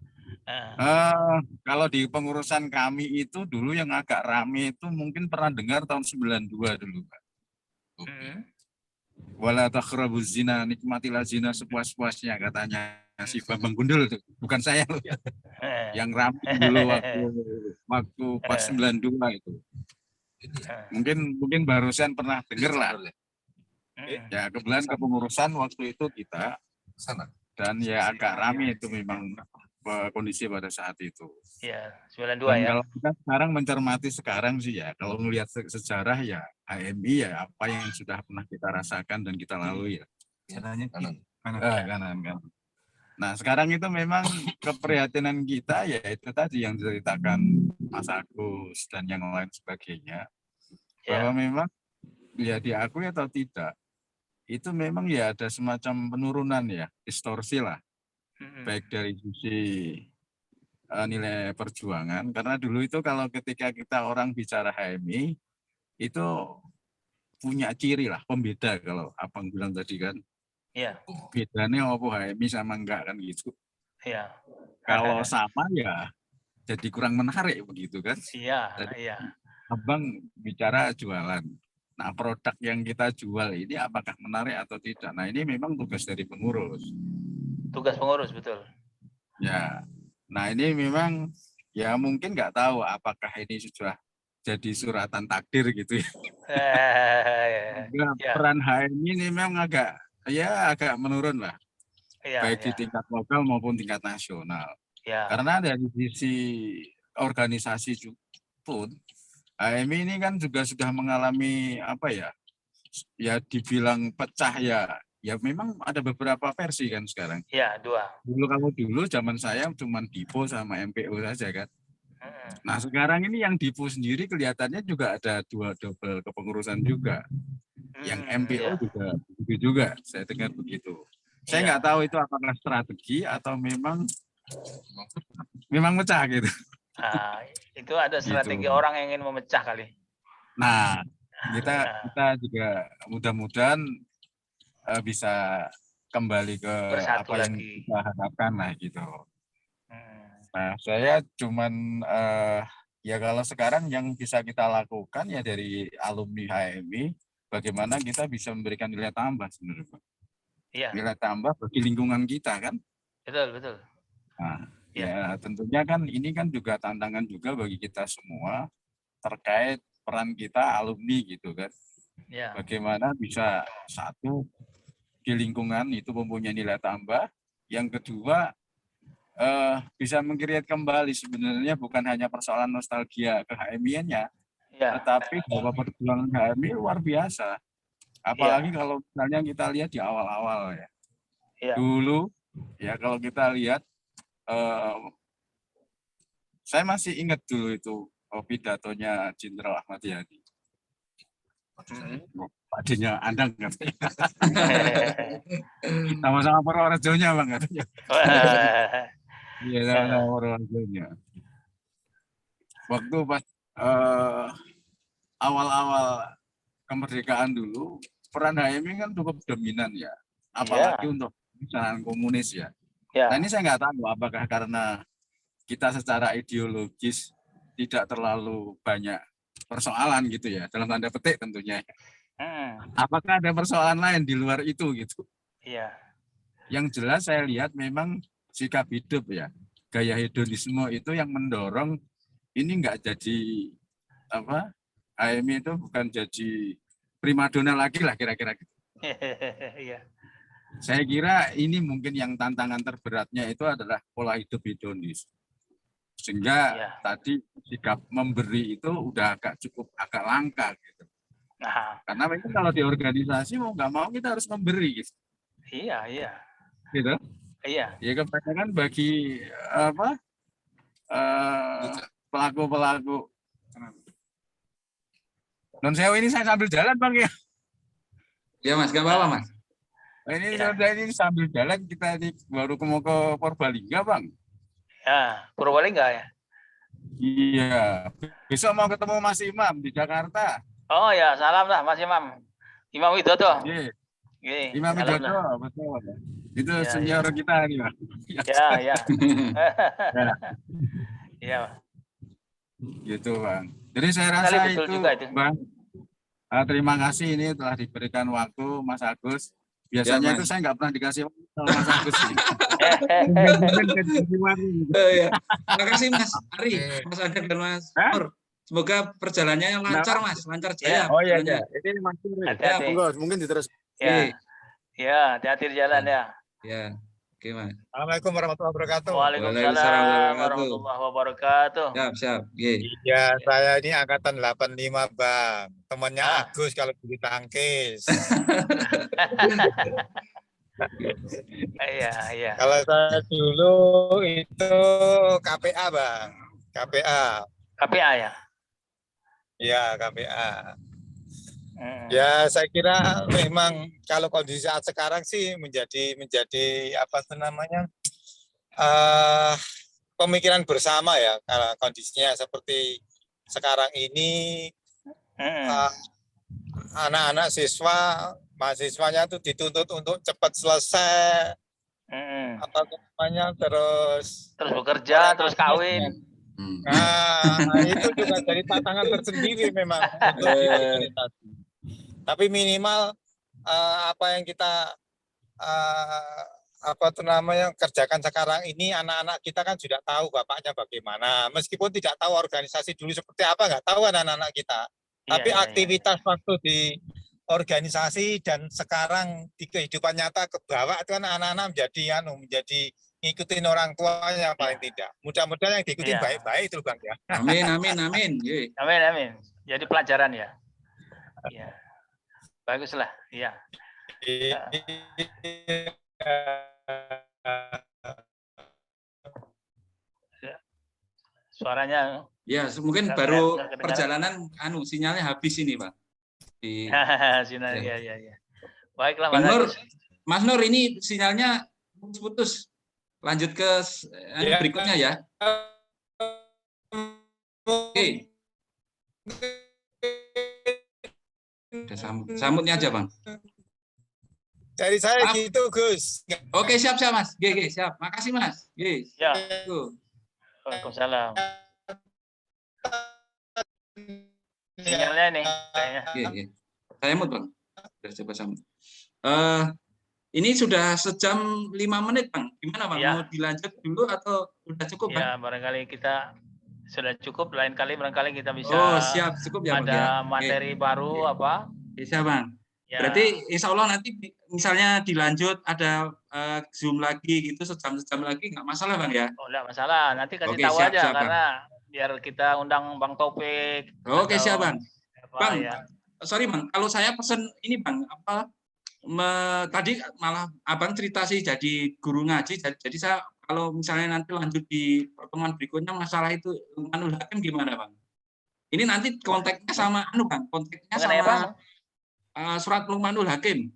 [SPEAKER 5] Kalau di pengurusan kami itu dulu yang agak rame itu mungkin pernah dengar tahun 92 dulu, Pak. Wala taqrabuz zina, nikmatilah zina sepuas-puasnya katanya si Bambang Gundul tuh. Bukan saya loh. Yang ramai dulu waktu pas 92 itu. Mungkin barusan pernah dengar lah. Ya kebetulan kepengurusan waktu itu kita dan ya agak ramai itu memang kondisi pada saat itu.
[SPEAKER 2] Iya, 92
[SPEAKER 5] Dan
[SPEAKER 2] ya.
[SPEAKER 5] kalau kita sekarang mencermati sekarang sih ya, kalau melihat sejarah ya HMI ya apa yang sudah pernah kita rasakan dan kita lalui ya. Kanan. Nah sekarang itu memang keprihatinan kita ya itu tadi yang diceritakan Mas Agus dan yang lain sebagainya, bahwa memang ya diakui atau tidak itu memang ya ada semacam penurunan ya, distorsi lah, baik dari sisi nilai perjuangan, karena dulu itu kalau ketika kita orang bicara HMI itu punya ciri lah, pembeda kalau Abang bilang tadi kan.
[SPEAKER 2] Iya.
[SPEAKER 5] Bedanya apa HMI sama enggak kan gitu.
[SPEAKER 2] Iya.
[SPEAKER 5] Kalau sama ya jadi kurang menarik begitu kan.
[SPEAKER 2] Iya,
[SPEAKER 5] Jadi,
[SPEAKER 2] iya.
[SPEAKER 5] Abang bicara jualan. Nah, produk yang kita jual ini apakah menarik atau tidak? Nah, ini memang tugas dari pengurus.
[SPEAKER 2] Tugas pengurus, betul.
[SPEAKER 5] Ya. Nah, ini memang ya mungkin nggak tahu apakah ini sudah jadi suratan takdir gitu ya. Peran HMI ini memang agak menurun lah. Baik di tingkat lokal maupun tingkat nasional. Karena dari sisi organisasi pun HMI ini kan juga sudah mengalami apa ya? Ya dibilang pecah ya memang ada beberapa versi kan sekarang.
[SPEAKER 2] Iya, 2.
[SPEAKER 5] Dulu zaman saya cuma Dipo sama MPO saja kan. Nah sekarang ini yang Dipo sendiri kelihatannya juga ada 2 double kepengurusan juga. Yang MPO juga saya dengar begitu. Saya nggak tahu itu apakah strategi atau memang pecah gitu.
[SPEAKER 2] Nah, itu ada strategi gitu. Orang yang ingin memecah kali.
[SPEAKER 5] Nah, kita juga mudah-mudahan bisa kembali ke
[SPEAKER 2] bersatu
[SPEAKER 5] apa yang
[SPEAKER 2] lagi.
[SPEAKER 5] Kita harapkan lah gitu. Nah, saya cuman ya kalau sekarang yang bisa kita lakukan ya dari alumni HMI, bagaimana kita bisa memberikan nilai tambah sebenarnya, Pak.
[SPEAKER 2] Iya.
[SPEAKER 5] Nilai tambah bagi lingkungan kita kan.
[SPEAKER 2] Betul.
[SPEAKER 5] Nah, ya tentunya kan ini kan juga tantangan juga bagi kita semua terkait peran kita alumni gitu kan.
[SPEAKER 2] Ya.
[SPEAKER 5] Bagaimana bisa satu di lingkungan itu mempunyai nilai tambah, yang kedua bisa mengkreat kembali sebenarnya bukan hanya persoalan nostalgia ke HMI-nya, tetapi bahwa perjuangan HMI luar biasa. Apalagi kalau misalnya kita lihat di awal-awal ya. Dulu ya kalau kita lihat saya masih ingat dulu itu pidatonya Jenderal Ahmad Yani. Padinya Andang katanya. Sama-sama Purworejonya Bang katanya. Iya, sama-sama Purworejonya. Waktu pas awal-awal kemerdekaan dulu, peran HMI kan cukup dominan ya. Apalagi untuk perusahaan komunis ya. Nah ini saya nggak tahu apakah karena kita secara ideologis tidak terlalu banyak persoalan gitu ya, dalam tanda petik tentunya. Apakah ada persoalan lain di luar itu gitu?
[SPEAKER 2] Iya.
[SPEAKER 5] Yang jelas saya lihat memang sikap hidup ya, gaya hedonisme itu yang mendorong ini nggak jadi apa? HMI itu bukan jadi primadona lagi lah kira-kira gitu.
[SPEAKER 2] Iya.
[SPEAKER 5] Saya kira ini mungkin yang tantangan terberatnya itu adalah pola hidup hedonis. Sehingga tadi sikap memberi itu udah agak langka gitu. Karena memang kalau di organisasi mau nggak mau kita harus memberi gitu.
[SPEAKER 2] Iya.
[SPEAKER 5] Gitu.
[SPEAKER 2] Iya.
[SPEAKER 5] Ya kebanyakan bagi pelaku-pelaku. Non sewu ini saya sambil jalan Bang ya.
[SPEAKER 1] Ya Mas, nggak apa-apa Mas.
[SPEAKER 5] Ini sambil jalan kita ini baru mau ke Purbalingga Bang.
[SPEAKER 2] Ya, Purbalingga ya.
[SPEAKER 5] Iya, besok mau ketemu Mas Imam di Jakarta.
[SPEAKER 2] Oh ya, salam lah Mas Imam. Imam Widodo.
[SPEAKER 5] Iya. Imam Widodo, betul. Itu senior kita nih Bang.
[SPEAKER 2] Ya. Iya.
[SPEAKER 5] Gitu Bang. Jadi saya rasa itu Bang. Terima kasih ini telah diberikan waktu Mas Agus. Biasanya
[SPEAKER 1] Mas.
[SPEAKER 5] itu saya nggak pernah dikasih waktu sama Mas Agus.
[SPEAKER 1] Ya. Makasih Mas Ari, Mas Adek dan Mas
[SPEAKER 5] Hah?
[SPEAKER 1] Nur. Semoga perjalanannya lancar Mas, lancar jaya.
[SPEAKER 5] Oh iya,
[SPEAKER 1] perjalanannya.
[SPEAKER 5] iya. Ini Mas Nur.
[SPEAKER 2] Hati-hati.
[SPEAKER 5] Monggo, mungkin diterus.
[SPEAKER 2] Ya, ya, hati-hati di jalan ya.
[SPEAKER 1] Ya, oke Mas.
[SPEAKER 5] Assalamualaikum warahmatullahi wabarakatuh.
[SPEAKER 2] Waalaikumsalam warahmatullahi wabarakatuh.
[SPEAKER 1] Siap. Ye.
[SPEAKER 6] Ya, saya ini angkatan 85, Bang. Temannya
[SPEAKER 2] Ah.
[SPEAKER 6] Agus kalau bulu tangkis.
[SPEAKER 2] Iya.
[SPEAKER 6] Kalau saya dulu itu KPA, Bang. KPA.
[SPEAKER 2] KPA ya.
[SPEAKER 6] Ya, KPA.
[SPEAKER 2] Hmm.
[SPEAKER 6] Ya, saya kira memang kalau kondisi saat sekarang sih menjadi apa itu namanya? Pemikiran bersama ya, karena kondisinya seperti sekarang ini anak-anak mahasiswanya itu dituntut untuk cepat selesai, apa namanya, terus
[SPEAKER 2] bekerja, terus kawin.
[SPEAKER 6] Nah, itu juga jadi tantangan tersendiri memang untuk digitalisasi. Tapi minimal apa yang kita apa itu namanya kerjakan sekarang ini, anak-anak kita kan sudah tahu bapaknya bagaimana, meskipun tidak tahu organisasi dulu seperti apa, nggak tahu anak-anak kita. Tapi aktivitas waktu di organisasi dan sekarang di kehidupan nyata ke bawah itu kan anak-anak menjadi ngikutin orang tuanya paling tidak. Mudah-mudahan yang diikutin baik-baik itu Bang ya.
[SPEAKER 1] Amin. Ye.
[SPEAKER 2] Amin. Jadi pelajaran ya. Iya. Baguslah. Iya. Suaranya
[SPEAKER 1] Ya, mungkin baru perjalanan sinyalnya habis ini, Pak.
[SPEAKER 2] sinyal ya. Baiklah
[SPEAKER 1] Mas Nur, ini sinyalnya putus. Lanjut ke berikutnya ya. Oke. Udah sambutnya aja, Bang.
[SPEAKER 6] Dari saya gitu, Gus.
[SPEAKER 1] Oke, siap Mas. Siap. Makasih, Mas.
[SPEAKER 2] Ya. Waalaikumsalam. Sinyalnya nih kayaknya.
[SPEAKER 1] Saya mut, Bang. Sudah coba sambut. Ini sudah sejam 5 menit, Bang. Gimana, Bang? Mau dilanjut dulu atau udah cukup, Bang?
[SPEAKER 2] Ya, barangkali kita sudah cukup. Lain kali barangkali kita bisa.
[SPEAKER 1] Oh, siap. Cukup ya, Bang.
[SPEAKER 2] Ada materi baru apa?
[SPEAKER 1] Bisa, Bang.
[SPEAKER 2] Ya.
[SPEAKER 1] Berarti insya Allah nanti misalnya dilanjut ada Zoom lagi gitu sejam lagi nggak masalah Bang ya?
[SPEAKER 2] Oh nggak masalah, nanti kasih tahu aja karena biar kita undang Bang Taufik.
[SPEAKER 1] Oke siap Bang. Bang,
[SPEAKER 2] ya.
[SPEAKER 1] sorry Bang, kalau saya pesen ini Bang tadi malah Abang cerita sih jadi guru ngaji, jadi saya kalau misalnya nanti lanjut di pertemuan berikutnya masalah itu Luqmanul Hakim gimana Bang? Ini nanti konteksnya sama Bang, konteksnya sama surat Luqmanul Hakim.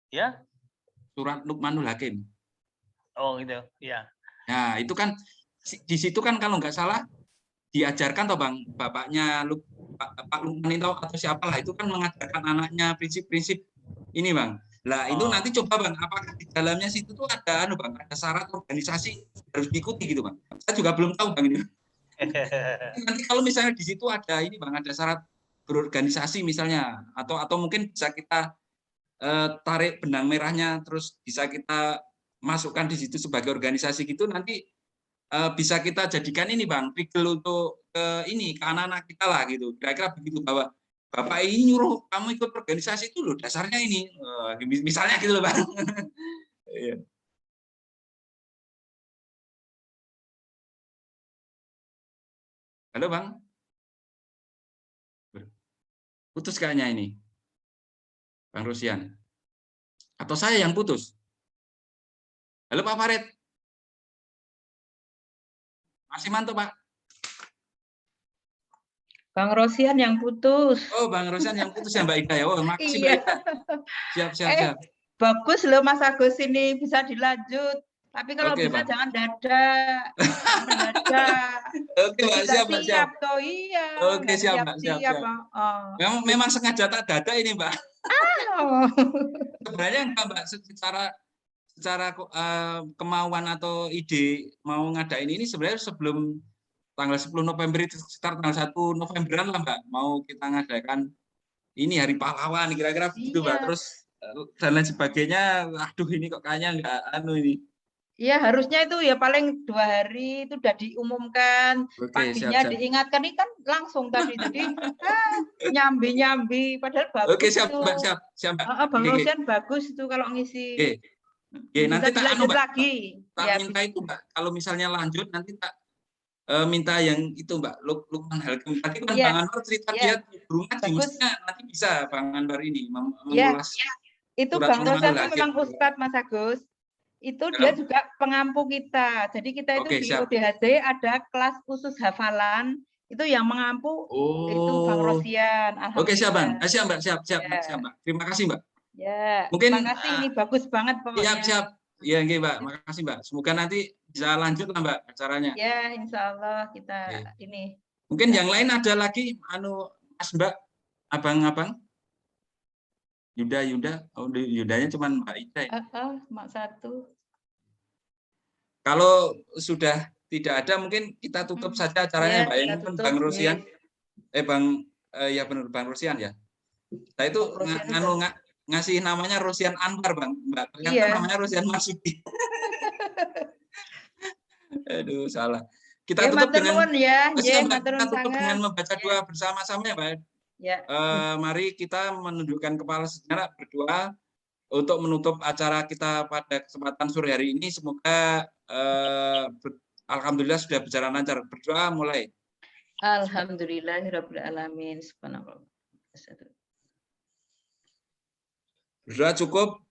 [SPEAKER 2] Ya?
[SPEAKER 1] Surat Luqmanul Hakim.
[SPEAKER 2] Oh gitu, ya.
[SPEAKER 1] Nah, itu kan di situ kan kalau nggak salah diajarkan toh Bang, bapaknya Pak Luqman itu atau siapalah itu kan mengajarkan anaknya prinsip-prinsip ini Bang. Lah, itu nanti coba Bang, apakah di dalamnya situ tuh ada Bang, ada syarat organisasi harus diikuti gitu Bang. Saya juga belum tahu Bang ini. Nanti kalau misalnya di situ ada ini Bang, ada syarat berorganisasi misalnya atau mungkin bisa kita tarik benang merahnya terus bisa kita masukkan di situ sebagai organisasi gitu nanti bisa kita jadikan ini Bang trigger untuk ke anak-anak kita lah gitu kira-kira begitu bahwa Bapak ini nyuruh kamu ikut organisasi itu loh dasarnya ini misalnya gitu loh Bang. Halo Bang. Putus kayaknya ini, Bang Rusian. Atau saya yang putus? Halo Pak Farid. Masih mantap Pak?
[SPEAKER 7] Bang Rosian yang putus.
[SPEAKER 1] Oh Bang Rosian yang putus ya Mbak Ida ya. Oh makasih Mbak Ida. Siap.
[SPEAKER 7] Bagus loh Mas Agus ini bisa dilanjut. Tapi kalau bisa Bang. Jangan dadak.
[SPEAKER 1] Oke Mbak, siap.
[SPEAKER 7] Toh, iya.
[SPEAKER 1] Oke siap Mbak, siap. Memang sengaja tak dadak ini Mbak. Sebenarnya enggak Mbak, secara kemauan atau ide mau ngadain ini sebenarnya sebelum tanggal 10 November itu sekitar tanggal 1 Novemberan lah Mbak, mau kita ngadakan ini Hari Pahlawan kira-kira begitu Mbak. Terus dan lain sebagainya. Aduh, ini kok kayaknya nggak ini.
[SPEAKER 7] Iya, harusnya itu ya paling 2 hari itu udah diumumkan,
[SPEAKER 1] Oke,
[SPEAKER 7] paginya
[SPEAKER 1] siap.
[SPEAKER 7] diingatkan, ini kan langsung tadi, jadi nyambi-nyambi, padahal bagus
[SPEAKER 1] Oke, siap,
[SPEAKER 7] itu.
[SPEAKER 1] Mbak, siap, Mbak.
[SPEAKER 7] Bang
[SPEAKER 1] Oke.
[SPEAKER 7] Rosian bagus itu kalau ngisi.
[SPEAKER 1] Oke. Oke, nanti
[SPEAKER 7] Bisa
[SPEAKER 1] tak
[SPEAKER 7] dilanjut
[SPEAKER 1] Mbak.
[SPEAKER 7] lagi.
[SPEAKER 1] Tak
[SPEAKER 7] Ya,
[SPEAKER 1] minta itu, Mbak. Kalau misalnya lanjut nanti tak minta yang itu, Mbak, Lukman Hakim. Tadi kan
[SPEAKER 7] Iya.
[SPEAKER 1] Bang Anwar cerita
[SPEAKER 7] Iya.
[SPEAKER 1] dia guru ngaji,
[SPEAKER 7] Bagus.
[SPEAKER 1] mestinya nanti bisa Bang Anwar ini
[SPEAKER 7] Iya.
[SPEAKER 1] mengulas.
[SPEAKER 7] Itu
[SPEAKER 1] surat
[SPEAKER 7] Bang
[SPEAKER 1] Lukman
[SPEAKER 7] Rosian itu
[SPEAKER 1] Hakim.
[SPEAKER 7] memang Ustadz Mas Agus. Itu
[SPEAKER 1] Ya.
[SPEAKER 7] dia juga pengampu kita. Jadi kita itu
[SPEAKER 1] Oke,
[SPEAKER 7] di
[SPEAKER 1] siap.
[SPEAKER 7] UDHD ada kelas khusus hafalan. Itu yang mengampu itu Bang Rosian.
[SPEAKER 1] Oke, siap, Bang.
[SPEAKER 7] Alhamdulillah.
[SPEAKER 1] Siap, Mbak. Siap,
[SPEAKER 7] Ya.
[SPEAKER 1] siap, Mbak. Terima kasih, Mbak.
[SPEAKER 7] Ya,
[SPEAKER 1] Mungkin,
[SPEAKER 7] makasih ini bagus banget pokoknya.
[SPEAKER 1] Siap. Ya, nggih, Mbak. Makasih, Mbak. Semoga nanti bisa lanjut lah, Mbak, acaranya.
[SPEAKER 7] Ya, insya Allah kita
[SPEAKER 1] Oke.
[SPEAKER 7] ini.
[SPEAKER 1] Mungkin yang lain ada lagi, Mas Mbak, abang-abang. Yuda. Oh, Yudanya cuma Mbak Ida. Ya?
[SPEAKER 7] Mak satu.
[SPEAKER 1] Kalau sudah tidak ada, mungkin kita tutup saja acaranya,
[SPEAKER 7] Ya,
[SPEAKER 1] Mbak.
[SPEAKER 7] kita
[SPEAKER 1] Mungkin
[SPEAKER 7] tutup,
[SPEAKER 1] Bang Rosian.
[SPEAKER 7] ya.
[SPEAKER 1] Ya benar, Bang Rosian ya. Saya itu
[SPEAKER 7] Rosian
[SPEAKER 1] ngasih namanya Rosian Anwar, Bang. Mbak, ternyata
[SPEAKER 7] Iya.
[SPEAKER 1] namanya Rosian Marzuki. Aduh, salah. Kita tutup dengan kita tutup dengan membaca doa bersama-sama ya, Mbak.
[SPEAKER 7] Ya.
[SPEAKER 1] Mari kita menundukkan kepala sejenak, berdoa untuk menutup acara kita pada kesempatan sore hari ini. Semoga alhamdulillah sudah berjalan lancar. Berdoa mulai.
[SPEAKER 7] Alhamdulillahirabbil alamin. Subhanallah.
[SPEAKER 1] Berdoa cukup.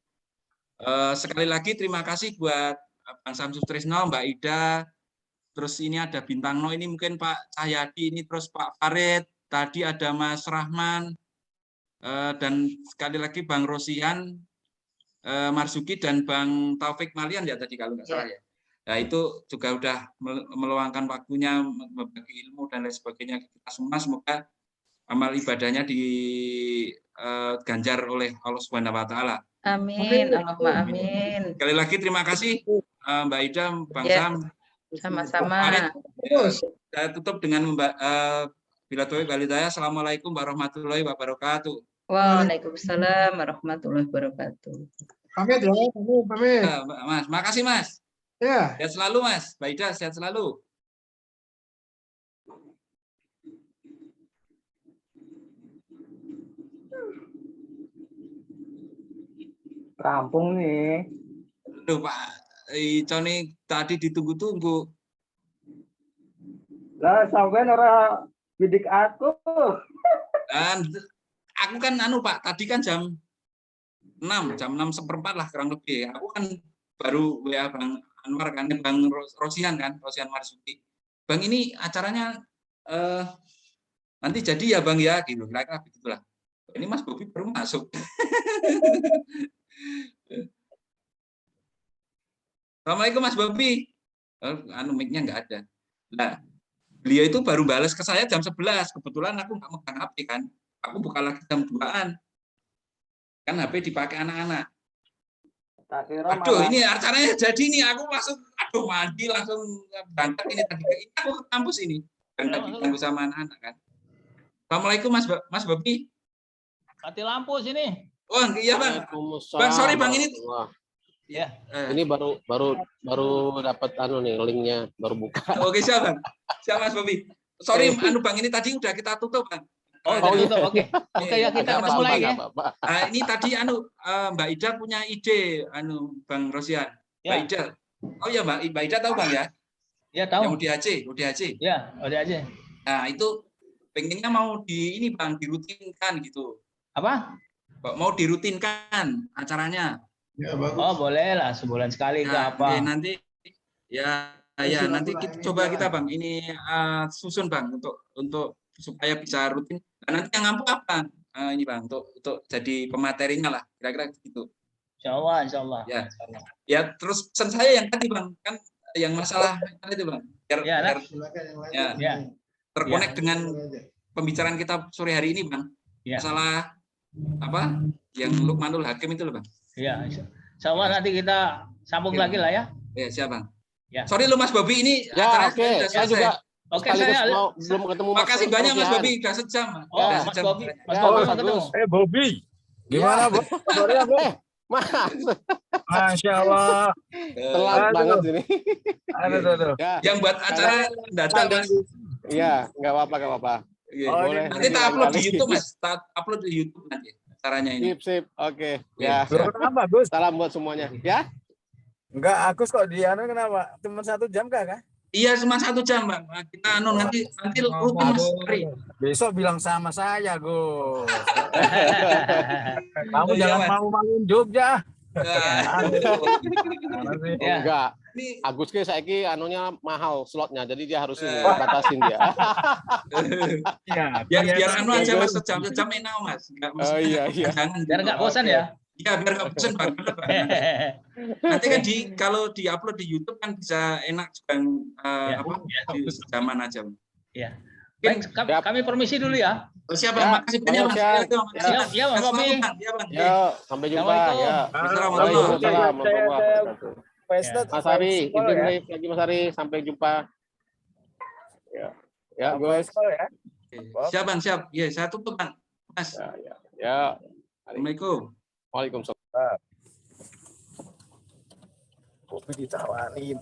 [SPEAKER 1] Sekali lagi terima kasih buat Bang Samsus Trisno, Mbak Ida. Terus ini ada Bintang No, ini mungkin Pak Cahyadi, ini terus Pak Farid. Tadi ada Mas Rahman, dan sekali lagi Bang Rosian, Marzuki, dan Bang Taufik Malian ya tadi kalau nggak salah ya. Nah itu juga udah meluangkan waktunya membagi ilmu dan lain sebagainya kita semua. Semoga amal ibadahnya diganjar oleh Allah Subhanahu Wa Taala.
[SPEAKER 7] Amin, Allahumma amin.
[SPEAKER 1] Sekali lagi terima kasih Mbak Ida, Bang
[SPEAKER 7] Ya,
[SPEAKER 1] Sam.
[SPEAKER 7] sama-sama.
[SPEAKER 1] Saya tutup dengan bila taufiq wal hidayah. Assalamualaikum warahmatullahi wabarakatuh.
[SPEAKER 7] Waalaikumsalam warahmatullahi wabarakatuh.
[SPEAKER 4] Pamit ya, pamit.
[SPEAKER 1] Ya, Mas, makasih Mas.
[SPEAKER 4] Ya.
[SPEAKER 1] Sehat selalu Mas. Mbak Ida, sehat selalu.
[SPEAKER 8] Rampung nih.
[SPEAKER 1] Aduh Pak, Ico nih tadi ditunggu-tunggu.
[SPEAKER 8] Lah sampean ora bidik aku.
[SPEAKER 1] Dan aku kan Pak, tadi kan jam 6:04 lah kurang lebih. Aku kan baru WA Bang Anwar kan, Bang Rosian kan, Rosian Marzuki. Bang ini acaranya nanti jadi ya Bang ya, gitu. Kira-kira begitulah. Ini Mas Bobi baru masuk. Assalamualaikum Mas Bobi. Mic-nya nggak ada. Nah, beliau itu baru balas ke saya jam 11. Kebetulan aku nggak megang HP kan. Aku buka lagi jam 2-an. Kan HP dipakai anak-anak. Aduh, ini acaranya jadi nih. Aku langsung, mandi langsung berangkat ini tadi. Ini aku ke kampus ini. Berangkat ditunggu sama anak-anak kan. Assalamualaikum Mas Bobi.
[SPEAKER 2] Mati lampu sini.
[SPEAKER 1] Oh iya Bang. Bang sorry Bang ini.
[SPEAKER 2] Ya.
[SPEAKER 9] Ini baru dapat nih linknya, baru buka.
[SPEAKER 1] Oke siap Bang. Siap Mas Bobi. Sorry Bang ini tadi udah kita tutup Bang.
[SPEAKER 2] Oh tutup. Oke. Oke ya kita mulai ya.
[SPEAKER 1] Ini tadi Mbak Ida punya ide Bang Rosian. Mbak Ida. Oh ya Mbak Ida tahu Bang ya?
[SPEAKER 2] Ya tahu.
[SPEAKER 1] Yang UDHC.
[SPEAKER 2] Ya, UDHC.
[SPEAKER 1] Nah, itu pengennya mau ini Bang dirutinkan gitu.
[SPEAKER 2] Apa?
[SPEAKER 1] Mau dirutinkan acaranya.
[SPEAKER 3] Ya, bagus.
[SPEAKER 2] Oh boleh lah sebulan sekali nggak apa.
[SPEAKER 1] Nanti nanti kita coba kita Bang ini susun Bang untuk supaya bisa rutin. Nah, nanti yang ngampu apa? Ini Bang untuk jadi pematerinya lah kira-kira gitu.
[SPEAKER 2] Insya Allah.
[SPEAKER 1] Ya terus pesan saya yang tadi Bang kan yang masalah itu Bang. Biar terkonek dengan pembicaraan kita sore hari ini Bang. Masalah apa? Yang Lukmanul Hakim itu loh Bang.
[SPEAKER 2] Iya, insya Allah nanti kita sambung lagi lah ya.
[SPEAKER 1] Ya siap Bang.
[SPEAKER 2] Ya.
[SPEAKER 1] Sorry lu Mas Bobi ini
[SPEAKER 9] ya oke. Saya juga belum ketemu.
[SPEAKER 1] Makasih banyak Mas Bobi udah sejam.
[SPEAKER 2] Mas Bobi mau ketemu.
[SPEAKER 6] Bobby. Gimana, Bu? Kabarnya, Bu?
[SPEAKER 9] Mas,
[SPEAKER 6] Masya Allah.
[SPEAKER 9] telat banget ini.
[SPEAKER 6] Aduh.
[SPEAKER 9] Ya,
[SPEAKER 1] Yang buat acara datang Mas.
[SPEAKER 9] iya, nggak apa-apa.
[SPEAKER 1] Iya.
[SPEAKER 9] Boleh.
[SPEAKER 1] Nanti tak upload di
[SPEAKER 9] Lain-kali.
[SPEAKER 1] YouTube Mas. Tak upload di YouTube nanti acaranya ini.
[SPEAKER 9] Sip. Oke.
[SPEAKER 1] Iya.
[SPEAKER 9] Ya.
[SPEAKER 6] Kenapa, Gus?
[SPEAKER 9] Salam buat semuanya. Ya.
[SPEAKER 6] Enggak, Agus kok di anu kenapa? Cuma 1 jam kah?
[SPEAKER 1] Iya, cuma 1 jam, Bang. Kita nanti rutin Mas. Hari.
[SPEAKER 6] Besok bilang sama saya, Gus. Kamu
[SPEAKER 1] Oh, iya,
[SPEAKER 6] jangan
[SPEAKER 1] Mas.
[SPEAKER 6] mau-mauin Jogja.
[SPEAKER 2] Ya.
[SPEAKER 9] Enggak.
[SPEAKER 1] Ini
[SPEAKER 9] Agus ke saiki anunya mahal slotnya, jadi dia harus ini,
[SPEAKER 1] Eh.
[SPEAKER 9] batasin dia.
[SPEAKER 6] Iya,
[SPEAKER 1] biar anu aja Mas, sejam enak Mas. Enggak Mas.
[SPEAKER 9] Oh, iya.
[SPEAKER 1] Jangan
[SPEAKER 2] Biar nggak bosan ya.
[SPEAKER 1] Iya, biar nggak bosan Bang. Bener, Bang. Nanti kan kalau di-upload di YouTube kan bisa enak juga
[SPEAKER 2] Ya.
[SPEAKER 1] di zaman aja.
[SPEAKER 2] Ya.
[SPEAKER 1] Mungkin-
[SPEAKER 2] Baik, kami permisi dulu ya.
[SPEAKER 1] Oh, siap,
[SPEAKER 9] Ya.
[SPEAKER 1] Bang. Makasih banyak, Mas.
[SPEAKER 9] Siap.
[SPEAKER 2] Siap, ya, Bang Bobi.
[SPEAKER 1] Ya, Bang.
[SPEAKER 9] Ya, sampai jumpa
[SPEAKER 2] Assalamualaikum.
[SPEAKER 9] ya.
[SPEAKER 1] Assalamualaikum.
[SPEAKER 9] Waalaikumsalam warahmatullahi wabarakatuh. Mas Ari,
[SPEAKER 6] ya.
[SPEAKER 9] izin brief lagi Mas Ari, sampai jumpa. Ya, Gus.
[SPEAKER 1] Oke. Siap, Bang. Siap. Ya, saya tutup, Bang. Mas.
[SPEAKER 9] Ya.
[SPEAKER 1] Assalamualaikum.
[SPEAKER 9] Waalaikumsalam.
[SPEAKER 6] Ditawani